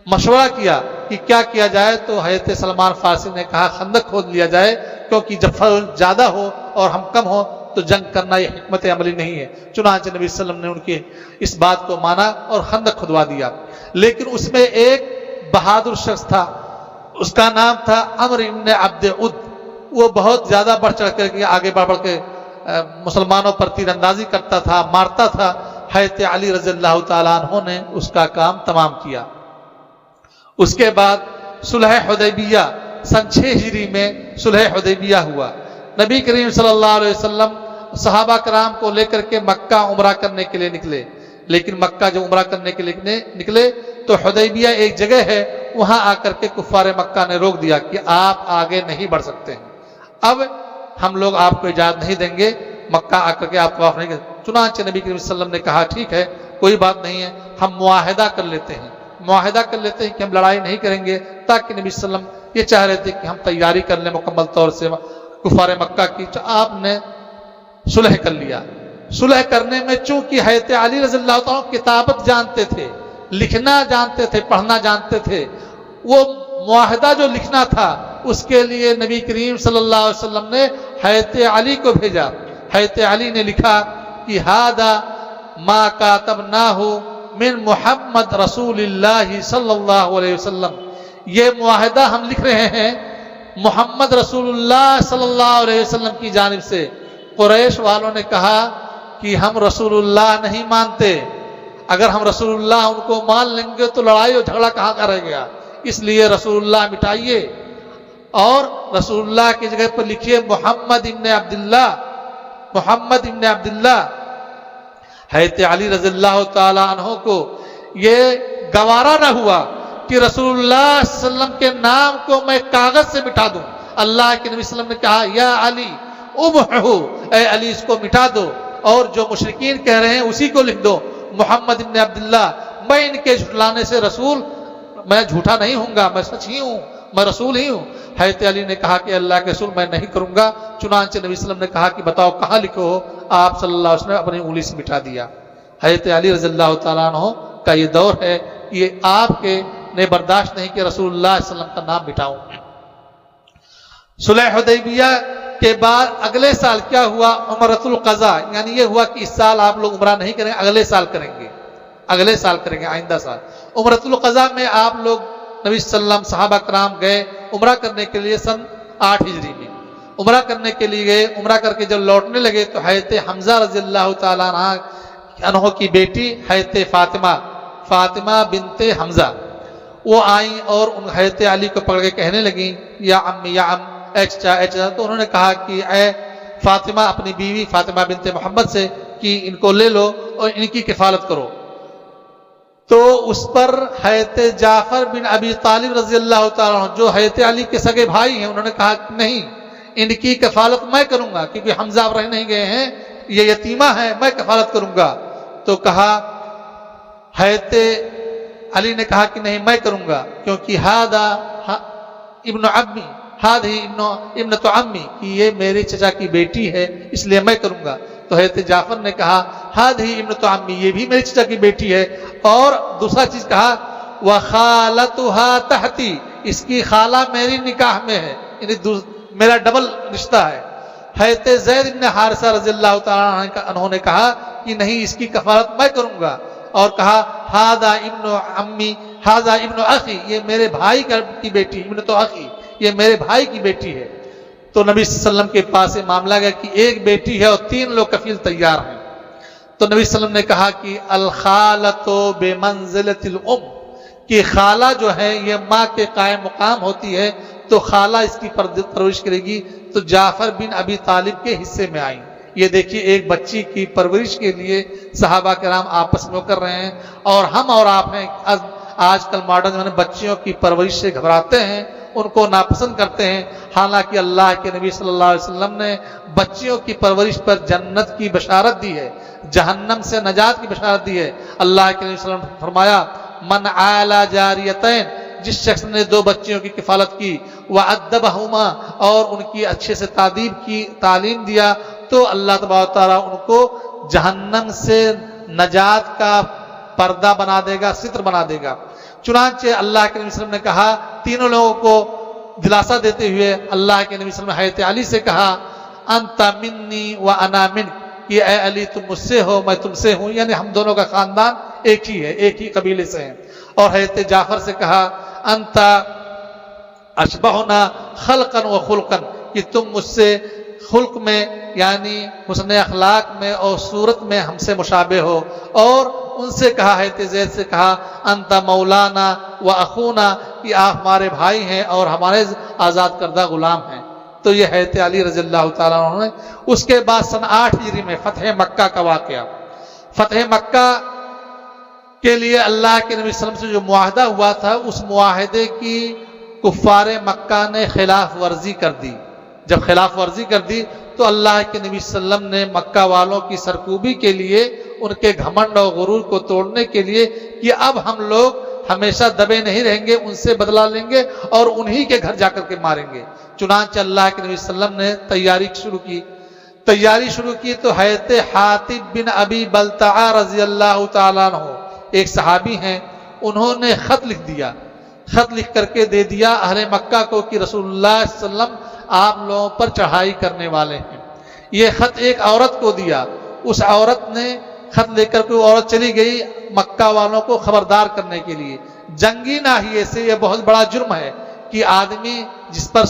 مشورہ کیا کہ کیا جائے، تو حضرت سلمان فارسی نے کہا خندق کھود لیا جائے، کیونکہ جب فضل زیادہ ہو اور ہم کم ہو تو جنگ کرنا یہ حکمت عملی نہیں ہے۔ چنانچہ نبی صلی اللہ علیہ وسلم نے ان کی اس بات کو مانا اور خندق کھدوا دیا۔ لیکن اس میں ایک بہادر شخص تھا، اس کا نام تھا عمرو بن عبد عد، وہ بہت زیادہ بڑھ چڑھ کر کے آگے بڑھ کے مسلمانوں پر تیر اندازی کرتا تھا، مارتا تھا۔ حضرت علی رضی اللہ تعالیٰ عنہ نے اس کا کام تمام کیا۔ اس کے بعد صلح حدیبیہ سن 6 ہجری میں صلح حدیبیہ ہوا۔ نبی کریم صلی اللہ علیہ وسلم صحابہ کرام کو لے کر کے مکہ عمرہ کرنے کے لیے نکلے، لیکن مکہ جب عمرہ کرنے کے لیے نکلے تو حدیبیہ ایک جگہ ہے، وہاں آ کر کے کفار مکہ نے روک دیا کہ آپ آگے نہیں بڑھ سکتے ہیں، اب ہم لوگ آپ کو اجازت نہیں دیں گے، مکہ آ کر کے آپ طواف نہیں کریں۔ چنانچہ نبی کریم صلی اللہ علیہ وسلم نے کہا ٹھیک ہے، کوئی بات نہیں ہے، ہم معاہدہ کر لیتے ہیں کہ ہم لڑائی نہیں کریں گے، تاکہ نبی صلی اللہ علیہ وسلم یہ چاہ رہے تھے کہ ہم تیاری کر لیں مکمل طور سے کفار مکہ کی۔ آپ نے صلح کر لیا۔ صلح کرنے میں چونکہ حضرت علی رضی اللہ تعالیٰ کتابت جانتے تھے، لکھنا جانتے تھے، پڑھنا جانتے تھے، وہ معاہدہ جو لکھنا تھا اس کے لیے نبی کریم صلی اللہ علیہ وسلم نے حضرت علی کو بھیجا۔ حضرت علی نے لکھا کہ ھذا ما کاتبناہ من محمد رسول اللہ صلی اللہ علیہ وسلم، یہ معاہدہ ہم لکھ رہے ہیں محمد رسول اللہ صلی اللہ علیہ وسلم کی جانب سے۔ قریش والوں نے کہا کہ ہم رسول اللہ نہیں مانتے، اگر ہم رسول اللہ ان کو مان لیں گے تو لڑائی اور جھگڑا کہاں کا رہ گیا، اس لیے رسول اللہ مٹائیے اور رسول اللہ کی جگہ پر لکھیے محمد ابن عبداللہ، محمد ابن عبداللہ۔ حضرت علی رضی اللہ تعالیٰ عنہ کو یہ گوارا نہ ہوا کہ رسول اللہ صلی اللہ علیہ وسلم کے نام کو میں کاغذ سے مٹا دوں۔ اللہ کے نبی صلی اللہ علیہ وسلم نے کہا یا علی امحو، اے علی اس کو مٹا دو، اور جو مشرکین کہہ رہے ہیں اسی کو لکھ دو، محمد ابن عبداللہ۔ میں ان کے جھٹلانے سے رسول، میں جھوٹا نہیں ہوں گا، میں سچ ہی ہوں، میں رسول ہی ہوں۔ حضرت علی نے کہا کہ اللہ کے رسول میں نہیں کروں گا۔ چنانچہ نبی صلی اللہ علیہ وسلم نے کہا کہ بتاؤ کہاں لکھو ہو، آپ صلی اللہ علیہ وسلم نے اپنی انگلی سے مٹا دیا۔ حضرت علی رضی اللہ تعالیٰ عنہ کا یہ دور ہے، یہ آپ کے نے برداشت نہیں کہ رسول اللہ صلی اللہ علیہ وسلم کا نام مٹاؤں۔ صلح حدیبیہ کے بعد اگلے سال کیا ہوا؟ عمرۃ القضاء، یعنی یہ ہوا کہ اس سال آپ لوگ عمرہ نہیں کریں، اگلے سال کریں گے، اگلے سال کریں گے، آئندہ سال۔ عمرۃ القضاء میں آپ لوگ نبی صلی اللہ علیہ وسلم صحابہ کرام گئے عمرہ کرنے کے لیے سن 8 ہجری میں عمرہ کرنے کے لیے گئے. عمرہ کر کے جب لوٹنے لگے تو حضرت حمزہ رضی اللہ تعالیٰ عنہ کی بیٹی حضرت فاطمہ بنت حمزہ وہ آئیں اور ان حضرت علی کو پکڑ کے کہنے لگیں یا امی یا ام، اے چچا اے چچا. تو انہوں نے کہا کہ اے فاطمہ اپنی بیوی فاطمہ بنت محمد سے کہ ان کو لے لو اور ان کی کفالت کرو. تو اس پر حضرت جعفر بن ابی طالب رضی اللہ تعالیٰ عنہ جو حضرت علی کے سگے بھائی ہیں انہوں نے کہا کہ نہیں، ان کی کفالت میں کروں گا کیونکہ حمزہ اب رہ نہیں گئے ہیں، یہ یتیمہ ہے، میں کفالت کروں گا. تو کہا حضرت علی نے کہا کہ نہیں میں کروں گا کیونکہ ہذا ابن عمی ہذہ ابنۃ عمی کہ یہ میرے چچا کی بیٹی ہے اس لیے میں کروں گا. تو حضرت جعفر نے کہا ہذہ ابنۃ عمی، یہ بھی میرے چچا کی بیٹی ہے. اور دوسرا چیز کہا وخالتها تحتی، اس کی خالہ میری نکاح میں ہے، یعنی میرا ڈبل رشتہ ہے. حضرت زید بن حارثہ رضی اللہ تعالیٰ عنہ نے کہا کہ نہیں اس کی کفالت میں کروں گا. اور کہا ہذا ابن عمی ہذا ابن اخی، یہ میرے بھائی کی بیٹی، ابن تو اخی یہ میرے بھائی کی بیٹی ہے. تو نبی صلی اللہ علیہ وسلم کے پاس معاملہ گیا کہ ایک بیٹی ہے اور 3 لوگ کفیل تیار ہیں. تو نبی صلی اللہ علیہ وسلم نے کہا کہ الخالۃ بمنزلۃ الام، کہ خالہ جو ہے یہ ماں کے قائم مقام ہوتی ہے، تو خالہ اس کی پرورش کرے گی. تو جعفر بن ابی طالب کے حصے میں آئیں. یہ دیکھیے ایک بچی کی پرورش کے لیے صحابہ کرام آپس میں کر رہے ہیں. اور ہم اور آپ ہیں آج کل ماڈرن زمانے میں بچیوں کی پرورش سے گھبراتے ہیں، ان کو ناپسند کرتے ہیں. حالانکہ اللہ کے نبی صلی اللہ علیہ وسلم نے بچیوں کی پرورش پر جنت کی بشارت دی ہے، جہنم سے نجات کی بشارت دی ہے. اللہ کے نبی صلی اللہ علیہ وسلم نے فرمایا من عالی جاریتین، جس شخص نے 2 بچیوں کی کفالت کی، وَأَدَّبَهُمَا، اور ان کی اچھے سے تادیب کی، تعلیم دیا، تو اللہ تبارک و تعالیٰ ان کو جہنم سے نجات کا پردہ بنا دے گا، ستر بنا دے گا. چنانچہ اللہ کے نبی صلی اللہ علیہ وسلم نے کہا، تینوں لوگوں کو دلاسا دیتے ہوئے اللہ کے نبی صلی اللہ علیہ وسلم نے حضرت علی سے کہا انت منی وانا منک، کہ اے علی تم مجھ سے ہو میں تم سے ہوں، یعنی ہم دونوں کا خاندان ایک ہی ہے، ایک ہی قبیلے سے ہیں. اور حضرت جعفر سے کہا انت اشبہنا خلقا و خلقا، کہ تم مجھ سے خلق میں یعنی حسن اخلاق میں اور صورت میں ہم سے مشابہ ہو. اور ان سے کہا حضرت زید سے کہا انت مولانا و اخونا، کہ آپ ہمارے بھائی ہیں اور ہمارے آزاد کردہ غلام ہیں. تو یہ حضرت علی رضی اللہ تعالیٰ عنہ نے. اس کے بعد سن 8 ہجری میں فتح مکہ کا واقعہ. فتح مکہ کے لیے اللہ کے نبی صلی اللہ علیہ وسلم سے جو معاہدہ ہوا تھا، اس معاہدے کی کفار مکہ نے خلاف ورزی کر دی. جب خلاف ورزی کر دی تو اللہ کے نبی صلی اللہ علیہ وسلم نے مکہ والوں کی سرکوبی کے لیے، ان کے گھمنڈ اور غرور کو توڑنے کے لیے کہ اب ہم لوگ ہمیشہ دبے نہیں رہیں گے، ان سے بدلہ لیں گے اور انہی کے گھر جا کر کے ماریں گے. چنانچہ اللہ کے نبی صلی اللہ علیہ وسلم نے تیاری شروع کی تو حضرت حاتب بن ابی بلتعہ رضی اللہ تعالیٰ عنہ ایک صحابی ہیں، انہوں نے خط لکھ دیا، خط لکھ کر کے دے دیا اہل مکہ کو کہ رسول اللہ صلی اللہ علیہ وسلم آپ لوگوں پر چڑھائی کرنے والے ہیں. یہ خط ایک عورت کو دیا. اس عورت نے خط لے کر کے وہ عورت چلی گئی مکہ والوں کو خبردار کرنے کے لیے. جنگی ناحیے سے یہ بہت بڑا جرم ہے کہ آدمی جس پر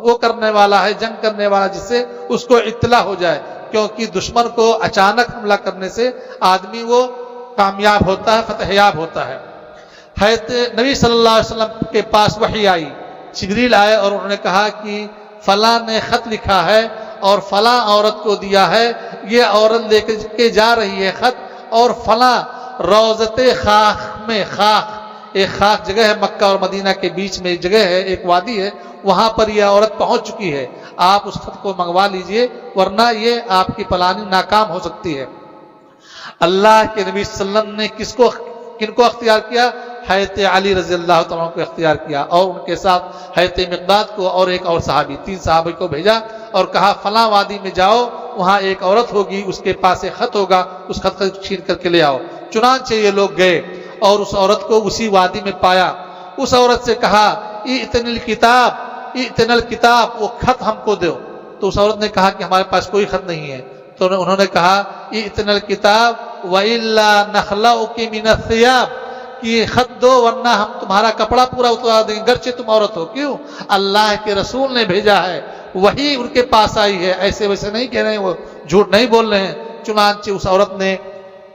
وہ کرنے والا ہے، جنگ کرنے والا جس سے، اس کو اطلاع ہو جائے، کیونکہ دشمن کو اچانک حملہ کرنے سے آدمی وہ کامیاب ہوتا ہے، فتح یاب ہوتا ہے. حضرت نبی صلی اللہ علیہ وسلم کے پاس وحی آئی، جبریل آئے اور انہوں نے کہا کہ فلاں نے خط لکھا ہے اور فلاں عورت کو دیا ہے، یہ عورت لے کے جا رہی ہے خط، اور فلاں روضت خاک میں، خاک ایک خاک جگہ ہے مکہ اور مدینہ کے بیچ میں ایک جگہ ہے، ایک وادی ہے، وہاں پر یہ عورت پہنچ چکی ہے، آپ اس خط کو منگوا لیجئے ورنہ یہ آپ کی پلاننگ ناکام ہو سکتی ہے. اللہ کے نبی صلی اللہ علیہ وسلم نے کن کو اختیار کیا؟ حضرت علی رضی اللہ تعالیٰ کو اختیار کیا، اور ان کے ساتھ حضرت مقداد کو اور ایک اور صحابی، 3 صحابی کو بھیجا اور کہا فلاں وادی میں جاؤ، وہاں ایک عورت ہوگی، اس کے پاس ایک خط ہوگا، اس خط کو چھین کر کے لے آؤ. چنانچہ یہ لوگ گئے اور اس عورت کو اسی وادی میں پایا. اس عورت سے کہا ائتن الکتاب، وہ خط ہم کو دو. تو اس عورت نے کہا کہ ہمارے پاس کوئی خط نہیں ہے. تو انہوں نے کہا ائتن الکتاب وَإِلَّا نَخْلَعُكِ مِنَ الثِّيَابِ، کہ یہ خط دو ورنہ ہم تمہارا کپڑا پورا اتار دیں گے گرچہ تم عورت ہو. کیوں؟ اللہ کے رسول نے بھیجا ہے، وہی ان کے پاس آئی ہے، ایسے ویسے نہیں کہہ رہے ہیں، وہ جھوٹ نہیں بول رہے ہیں. چنانچہ اس عورت نے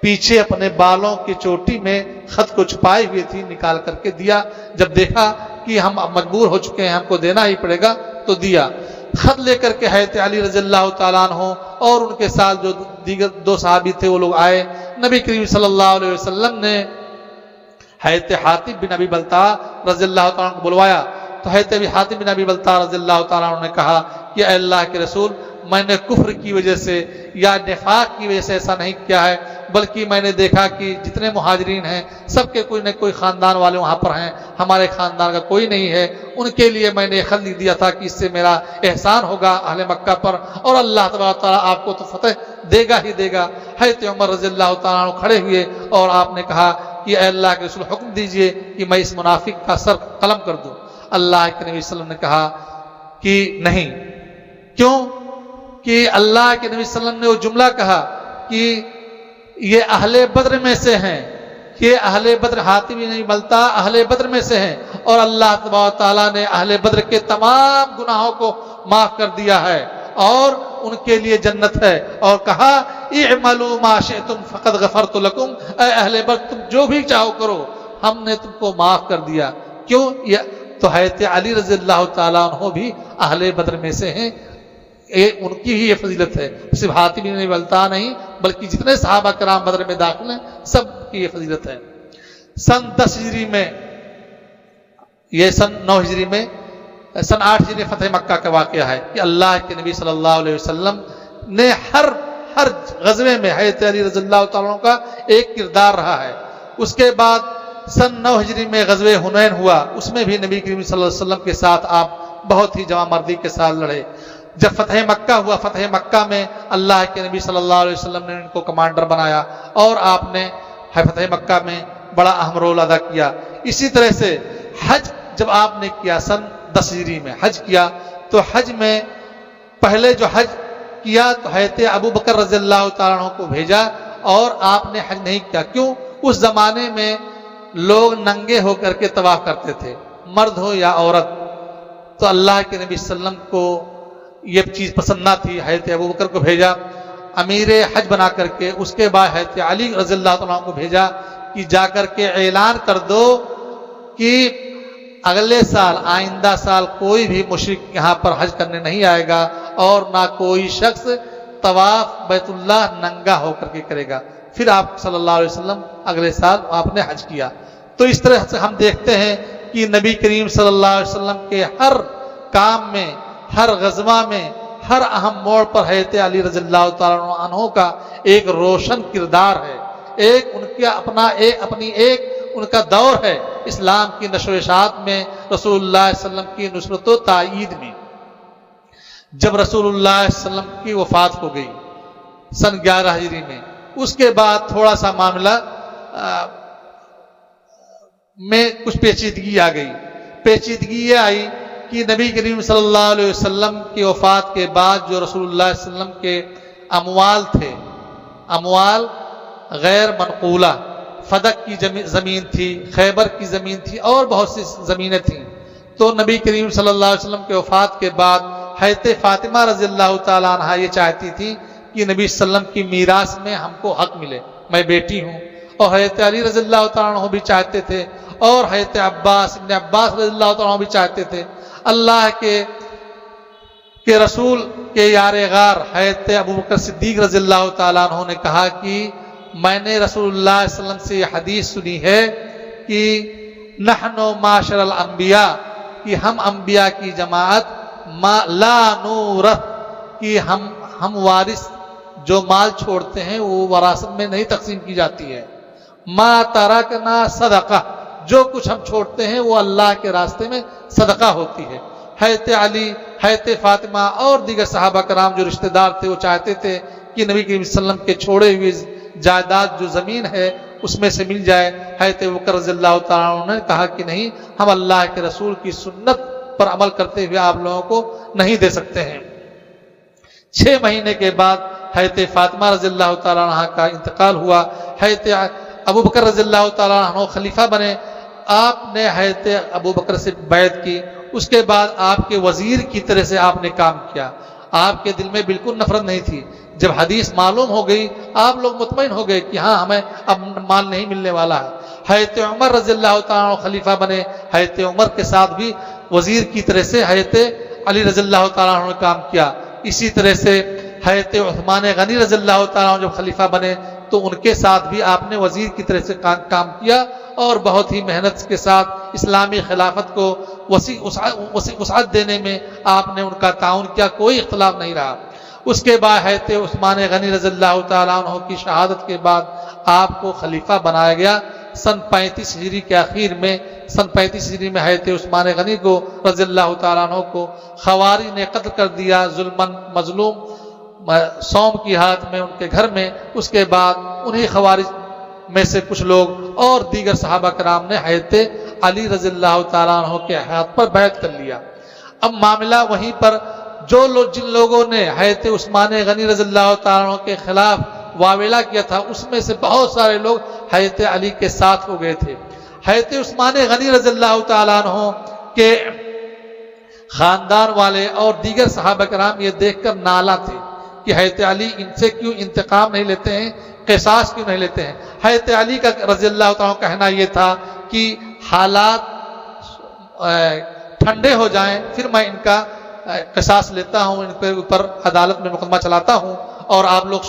پیچھے اپنے بالوں کی چوٹی میں خط کو چھپائی ہوئی تھی نکال کر کے دیا. جب دیکھا کہ ہم اب مجبور ہو چکے ہیں، ہم کو دینا ہی پڑے گا، تو دیا. خط لے کر کے حضرت علی رضی اللہ تعالیٰ عنہ اور ان کے ساتھ جو دیگر دو صحابی تھے وہ لوگ آئے. نبی کریم صلی اللہ علیہ وسلم نے حضرت حاتب بن ابی بلتع رضی اللہ تعالیٰ عنہ کو بلوایا. تو حضرت حاتب بن ابی بلتع رضی اللہ تعالیٰ عنہ نے کہا کہ اے اللہ کے رسول، میں نے کفر کی وجہ سے یا نفاق کی وجہ سے ایسا نہیں کیا ہے، بلکہ میں نے دیکھا کہ جتنے مہاجرین ہیں سب کے کوئی نہ کوئی خاندان والے وہاں پر ہیں، ہمارے خاندان کا کوئی نہیں ہے. ان کے لیے میں نے خط لکھ دیا تھا کہ اس سے میرا احسان ہوگا اہل مکہ پر، اور اللہ تبارک و تعالیٰ آپ کو تو فتح دے گا ہی دے گا. حضرت عمر رضی اللہ تعالیٰ عنہ کھڑے ہوئے اور آپ نے کہا کہ اے اللہ کے رسول، حکم دیجئے کہ میں اس منافق کا سر قلم کر دوں. اللہ کے نبی صلی اللہ علیہ وسلم نے کہا کہ نہیں. کیوں؟ کہ اللہ کے نبی صلی اللہ علیہ وسلم نے وہ جملہ کہا کہ یہ اہل بدر میں سے ہیں، یہ اہل بدر، حاتب بن ابی بلتع اہل بدر میں سے ہیں، اور اللہ تبارک و تعالیٰ نے اہل بدر کے تمام گناہوں کو معاف کر دیا ہے اور ان کے لیے جنت ہے. اور کہا اعملوا ما شئتم فقد غفرت لکم، اے اہل بدر تم جو بھی چاہو کرو، ہم نے تم کو معاف کر دیا. کیوں؟ تو حضرت علی رضی اللہ تعالیٰ عنہ بھی اہل بدر میں سے ہیں. ان کی ہی یہ فضیلت ہے، صرف حاتب بن ابی بلتع نہیں بلکہ جتنے صحابہ کرام بدر میں داخل ہیں سب کی یہ فضیلت ہے. سن 10 ہجری میں، یہ سن 9 ہجری میں، سن 8 ہجری فتح مکہ کا واقعہ ہے کہ اللہ کے نبی صلی اللہ علیہ وسلم نے ہر غزوے میں حضرت علی رضی اللہ تعالیٰ عنہ کا ایک کردار رہا ہے. اس کے بعد سن 9 ہجری میں غزوہ حنین ہوا، اس میں بھی نبی کریم صلی اللہ علیہ وسلم کے ساتھ آپ بہت ہی جواں مردی کے ساتھ لڑے. جب فتح مکہ ہوا، فتح مکہ میں اللہ کے نبی صلی اللہ علیہ وسلم نے ان کو کمانڈر بنایا اور آپ نے فتح مکہ میں بڑا اہم رول ادا کیا. اسی طرح سے حج جب آپ نے کیا، سن 10 ہجری میں حج کیا، تو حج میں پہلے جو حج کیا تو حضرت ابو بکر رضی اللہ تعالیٰ عنہ کو بھیجا اور آپ نے حج نہیں کیا. کیوں؟ اس زمانے میں لوگ ننگے ہو کر کے طواف کرتے تھے، مرد ہو یا عورت. تو اللہ کے نبی صلی اللہ علیہ وسلم کو یہ چیز پسند نہ تھی، حضرت ابو بکر کو بھیجا امیر حج بنا کر کے. اس کے بعد حضرت علی رضی اللہ عنہ کو بھیجا کہ جا کر کے اعلان کر دو کہ اگلے سال، آئندہ سال کوئی بھی مشرک یہاں پر حج کرنے نہیں آئے گا اور نہ کوئی شخص طواف بیت اللہ ننگا ہو کر کے کرے گا. پھر آپ صلی اللہ علیہ وسلم اگلے سال آپ نے حج کیا. تو اس طرح سے ہم دیکھتے ہیں کہ نبی کریم صلی اللہ علیہ وسلم کے ہر کام میں، ہر غزوہ میں، ہر اہم موڑ پر حضرت علی رضی اللہ تعالیٰ عنہ کا ایک روشن کردار ہے. ایک ان کا اپنی ان کا دور ہے اسلام کی نشر و اشاعت میں، رسول اللہ صلی اللہ علیہ وسلم کی نصرت و تائید میں. جب رسول اللہ صلی اللہ علیہ وسلم کی وفات ہو گئی سن 11 ہجری میں، اس کے بعد تھوڑا سا معاملہ میں کچھ پیچیدگی آ گئی. پیچیدگی یہ آئی کہ نبی کریم صلی اللہ علیہ وسلم کی وفات کے بعد جو رسول اللہ صلی اللہ علیہ وسلم کے اموال تھے، اموال غیر منقولہ، فدق کی زمین تھی، خیبر کی زمین تھی اور بہت سی زمینیں تھیں. تو نبی کریم صلی اللہ علیہ وسلم کے وفات کے بعد حضرت فاطمہ رضی اللہ تعالیٰ عنہا یہ چاہتی تھی کہ نبی صلی اللہ علیہ وسلم کی میراث میں ہم کو حق ملے، میں بیٹی ہوں. اور حضرت علی رضی اللہ تعالیٰ عنہ بھی چاہتے تھے اور حضرت ابن عباس رضی اللہ تعالیٰ عنہ بھی چاہتے تھے. اللہ کے رسول کے یار غار حضرت ابوبکر صدیق رضی اللہ تعالیٰ عنہ نے کہا کہ میں نے رسول اللہ صلی اللہ علیہ وسلم سے یہ حدیث سنی ہے کہ نحن معاشر الانبیاء، کہ ہم انبیاء کی جماعت لا نورث، کہ ہم وارث جو مال چھوڑتے ہیں وہ وراثت میں نہیں تقسیم کی جاتی ہے. ما ترکنا صدقہ، جو کچھ ہم چھوڑتے ہیں وہ اللہ کے راستے میں صدقہ ہوتی ہے. حضرت علی، حضرت فاطمہ اور دیگر صحابہ کرام جو رشتہ دار تھے وہ چاہتے تھے کہ نبی کریم صلی اللہ علیہ وسلم کے چھوڑے ہوئے جائیداد جو زمین ہے اس میں سے مل جائے. حضرت ابوبکر رضی اللہ تعالیٰ عنہ نے کہا کہ نہیں، ہم اللہ کے رسول کی سنت پر عمل کرتے ہوئے آپ لوگوں کو نہیں دے سکتے ہیں. 6 مہینے کے بعد حضرت فاطمہ رضی اللہ تعالیٰ عنہ کا انتقال ہوا. حضرت ابو بکر رضی اللہ تعالیٰ عنہ خلیفہ بنے، آپ نے حضرت ابو بکر سے بیعت کی، اس کے بعد آپ کے وزیر کی طرح سے آپ نے کام کیا، آپ کے دل میں بالکل نفرت نہیں تھی۔ جب حدیث معلوم ہو گئی آپ لوگ مطمئن ہو گئے کہ ہاں ہمیں اب مال نہیں ملنے والا ہے۔ حضرت عمر رضی اللہ تعالیٰ عنہ خلیفہ بنے، حضرت عمر کے ساتھ بھی وزیر کی طرح سے حضرت علی رضی اللہ تعالیٰ عنہ نے کام کیا۔ اسی طرح سے حضرت عثمان غنی رضی اللہ تعالیٰ عنہ جب خلیفہ بنے تو ان کے ساتھ بھی آپ نے وزیر کی طرح سے کام کیا، اور بہت ہی محنت کے ساتھ اسلامی خلافت کو وسیع وسعت دینے میں آپ نے ان کا تعاون کیا، کوئی اختلاف نہیں رہا۔ اس کے بعد حضرت عثمان غنی رضی اللہ تعالیٰ عنہ کی شہادت کے بعد آپ کو خلیفہ بنایا گیا۔ سن 35 ہجری کے آخر میں، سن 35 ہجری میں حضرت عثمان غنی کو رضی اللہ تعالیٰ عنہ کو خوارج نے قتل کر دیا، ظلماً مظلوم سوم کی ہاتھ میں ان کے گھر میں۔ اس کے بعد انہی خوارج میں سے کچھ لوگ اور دیگر صحابہ کرام نے حضرت علی رضی اللہ تعالیٰ عنہ کے ہاتھ پر بیعت کر لیا۔ اب معاملہ وہیں پر جن لوگوں نے حضرت عثمان غنی رضی اللہ تعالیٰ عنہ کے خلاف واویلا کیا تھا، اس میں سے بہت سارے لوگ حضرت علی کے ساتھ ہو گئے تھے۔ حضرت عثمان غنی رضی اللہ تعالیٰ عنہ کے خاندان والے اور دیگر صحابہ کرام یہ دیکھ کر نالا تھے کہ حضرت علی ان سے کیوں انتقام نہیں لیتے ہیں، قصاص کیوں نہیں لیتے ہیں۔ حضرت علی کا رضی اللہ تعالیٰ عنہ کہنا یہ تھا کہ حالات ٹھنڈے ہو جائیں پھر میں ان کا قصاص لیتا ہوں، ان کے اوپر عدالت میں مقدمہ چلاتا ہوں اور آپ لوگ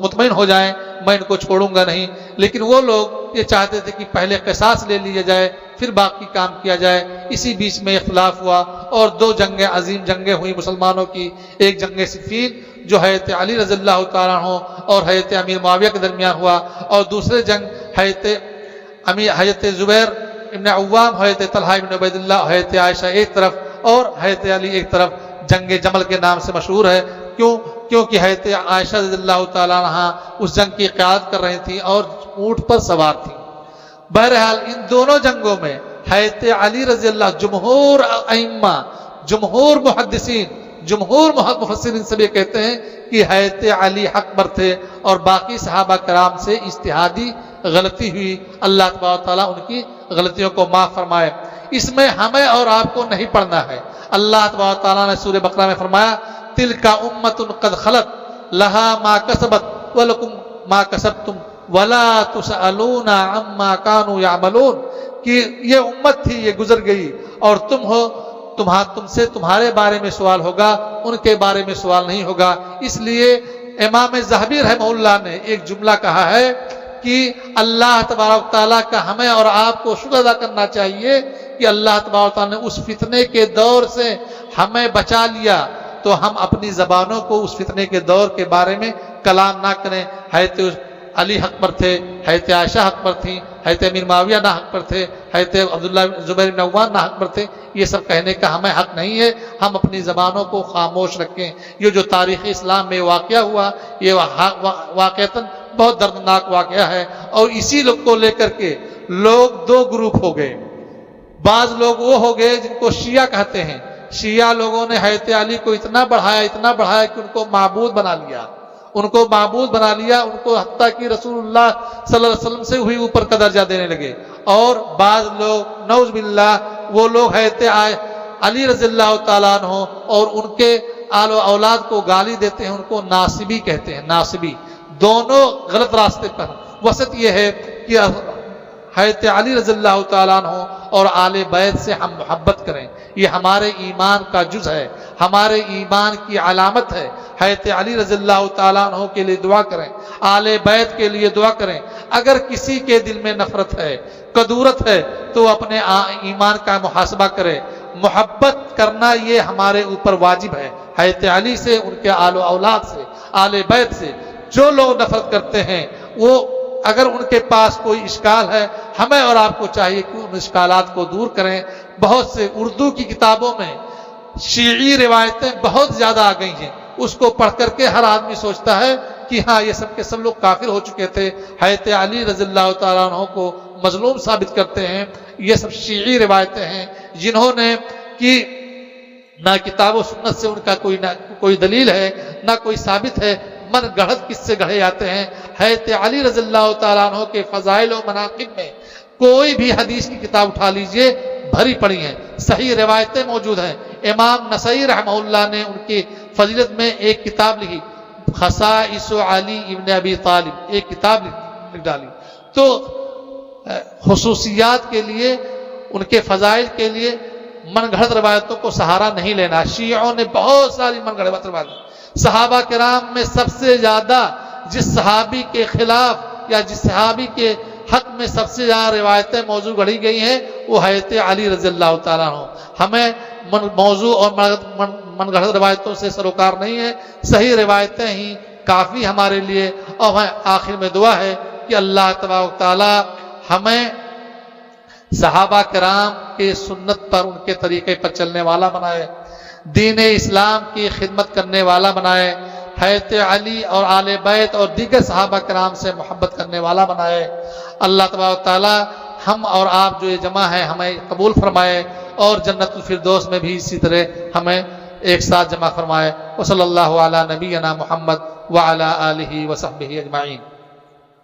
مطمئن ہو جائیں، میں ان کو چھوڑوں گا نہیں۔ لیکن وہ لوگ یہ چاہتے تھے کہ پہلے قصاص لے لیا جائے پھر باقی کام کیا جائے۔ اسی بیچ میں اختلاف ہوا اور دو جنگیں، عظیم جنگیں ہوئی مسلمانوں کی۔ ایک جنگ صفین جو حضرت علی رضی اللہ تعالیٰ عنہ اور حضرت امیر معاویہ کے درمیان ہوا، اور دوسرے جنگ حضرت زبیر ابن عوام، حضرت طلحہ ابن عبید اللہ، حضرت عائشہ ایک طرف اور حضرت علی ایک طرف، جنگ جمل کے نام سے مشہور ہے۔ کیونکہ حضرت عائشہ رضی اللہ تعالیٰ عنہ اس جنگ کی قیادت کر رہی تھی اور اونٹ پر سوار تھی۔ بہرحال ان دونوں جنگوں میں حضرت علی رضی اللہ، جمہور ائمہ، جمہور محدثین، جمہور مفسرین سب یہ کہتے ہیں کہ حضرت علی حق پر تھے اور باقی صحابہ کرام سے اجتہادی غلطی ہوئی، اللہ تبارک و تعالیٰ ان کی غلطیوں کو معاف فرمائے۔ اس میں ہمیں اور آپ کو نہیں پڑھنا ہے۔ اللہ تبارک و تعالیٰ نے سورہ بقرہ میں فرمایا تلک امۃ قد خلت لہا ما کسبت ولکم ما کسبتم ولا تسألون عما كانوا يعملون، کہ یہ امت تھی، یہ گزر گئی اور تم ہو، تم سے تمہارے بارے میں سوال ہوگا، ان کے بارے میں سوال نہیں ہوگا۔ اس لیے امام ذہبی رحمہ اللہ نے ایک جملہ کہا ہے کہ اللہ تبارک تعالیٰ کا ہمیں اور آپ کو شکر ادا کرنا چاہیے کہ اللہ تبارک تعالیٰ نے اس فتنے کے دور سے ہمیں بچا لیا، تو ہم اپنی زبانوں کو اس فتنے کے دور کے بارے میں کلام نہ کریں۔ حضرت علی حق پر تھے، حضرت عائشہ حق پر تھیں، حضرت امیر معاویہ نہ حق پر تھے، حضرت عبداللہ زبیر بن عوام نہ حق پر تھے، یہ سب کہنے کا ہمیں حق نہیں ہے۔ ہم اپنی زبانوں کو خاموش رکھیں۔ یہ جو تاریخ اسلام میں واقعہ ہوا، یہ واقعتاً بہت دردناک واقعہ ہے، اور اسی لوگ کو لے کر کے لوگ دو گروپ ہو گئے۔ بعض لوگ وہ ہو گئے جن کو شیعہ کہتے ہیں، شیعہ لوگوں نے حضرت علی کو اتنا بڑھایا کہ ان کو معبود بنا لیا، ان کو حتیٰ کہ رسول اللہ صلی اللہ علیہ وسلم سے بھی اوپر کا درجہ دینے لگے۔ اور بعض لوگ نعوذ باللہ وہ لوگ حضرت علی رضی اللہ تعالیٰ عنہ اور ان کے آل و اولاد کو گالی دیتے ہیں، ان کو ناصبی کہتے ہیں، ناصبی۔ دونوں غلط راستے پر۔ وسط یہ ہے کہ حضرت علی رضی اللہ تعالیٰ عنہ اور آل بیت سے ہم محبت کریں، یہ ہمارے ایمان کا جز ہے، ہمارے ایمان کی علامت ہے۔ حضرت علی رضی اللہ تعالیٰ عنہ کے لیے دعا کریں، آل بیت کے لیے دعا کریں۔ اگر کسی کے دل میں نفرت ہے، کدورت ہے، تو اپنے ایمان کا محاسبہ کرے۔ محبت کرنا یہ ہمارے اوپر واجب ہے، حضرت علی سے، ان کے آل و اولاد سے، آل بیت سے۔ جو لوگ نفرت کرتے ہیں وہ اگر ان کے پاس کوئی اشکال ہے، ہمیں اور آپ کو چاہیے کہ ان اشکالات کو دور کریں۔ بہت سے اردو کی کتابوں میں شیعی روایتیں بہت زیادہ آ گئی ہیں، اس کو پڑھ کر کے ہر آدمی سوچتا ہے کہ ہاں یہ سب کے سب لوگ کافر ہو چکے تھے، حضرت علی رضی اللہ تعالیٰ عنہ کو مظلوم ثابت کرتے ہیں۔ یہ سب شیعی روایتیں ہیں جنہوں نے کہ نہ کتاب و سنت سے ان کا کوئی دلیل ہے، نہ کوئی ثابت ہے، من گڑھت قصے گڑھے جاتے ہیں۔ حضرت علی رضی اللہ تعالیٰ عنہ کے فضائل و مناقب میں کوئی بھی حدیث کی کتاب اٹھا لیجئے بھری پڑی ہیں، صحیح روایتیں موجود ہیں۔ امام نسائی رحمہ اللہ نے ان کی فضیلت میں ایک کتاب لکھی، خصائص علی ابن ابی طالب، ایک کتاب لکھ ڈالی۔ تو خصوصیات کے لیے، ان کے فضائل کے لیے من گھڑت روایتوں کو سہارا نہیں لینا۔ شیعوں نے بہت ساری من گھڑت روایتیں، صحابہ کرام میں سب سے زیادہ جس صحابی کے خلاف یا جس صحابی کے حق میں سب سے زیادہ روایتیں موضوع گڑھی گئی ہیں وہ حضرت علی رضی اللہ تعالیٰ عنہ۔ ہمیں موضوع اور من گھڑت روایتوں سے سروکار نہیں ہے، صحیح روایتیں ہی کافی ہمارے لیے۔ اور آخر میں دعا ہے کہ اللہ تبارک و تعالی ہمیں صحابہ کرام کے سنت پر، ان کے طریقے پر چلنے والا بنائے، دین اسلام کی خدمت کرنے والا بنائے، حضرت علی اور آل بیت اور دیگر صحابہ کرام سے محبت کرنے والا بنائے۔ اللہ تبارک و تعالی ہم اور آپ جو یہ جمع ہے ہمیں قبول فرمائے اور جنت الفردوس میں بھی اسی طرح ہمیں ایک ساتھ جمع فرمائے۔ وصلی اللہ علی نبینا محمد وعلی آلہ وصحبہ اجمعین۔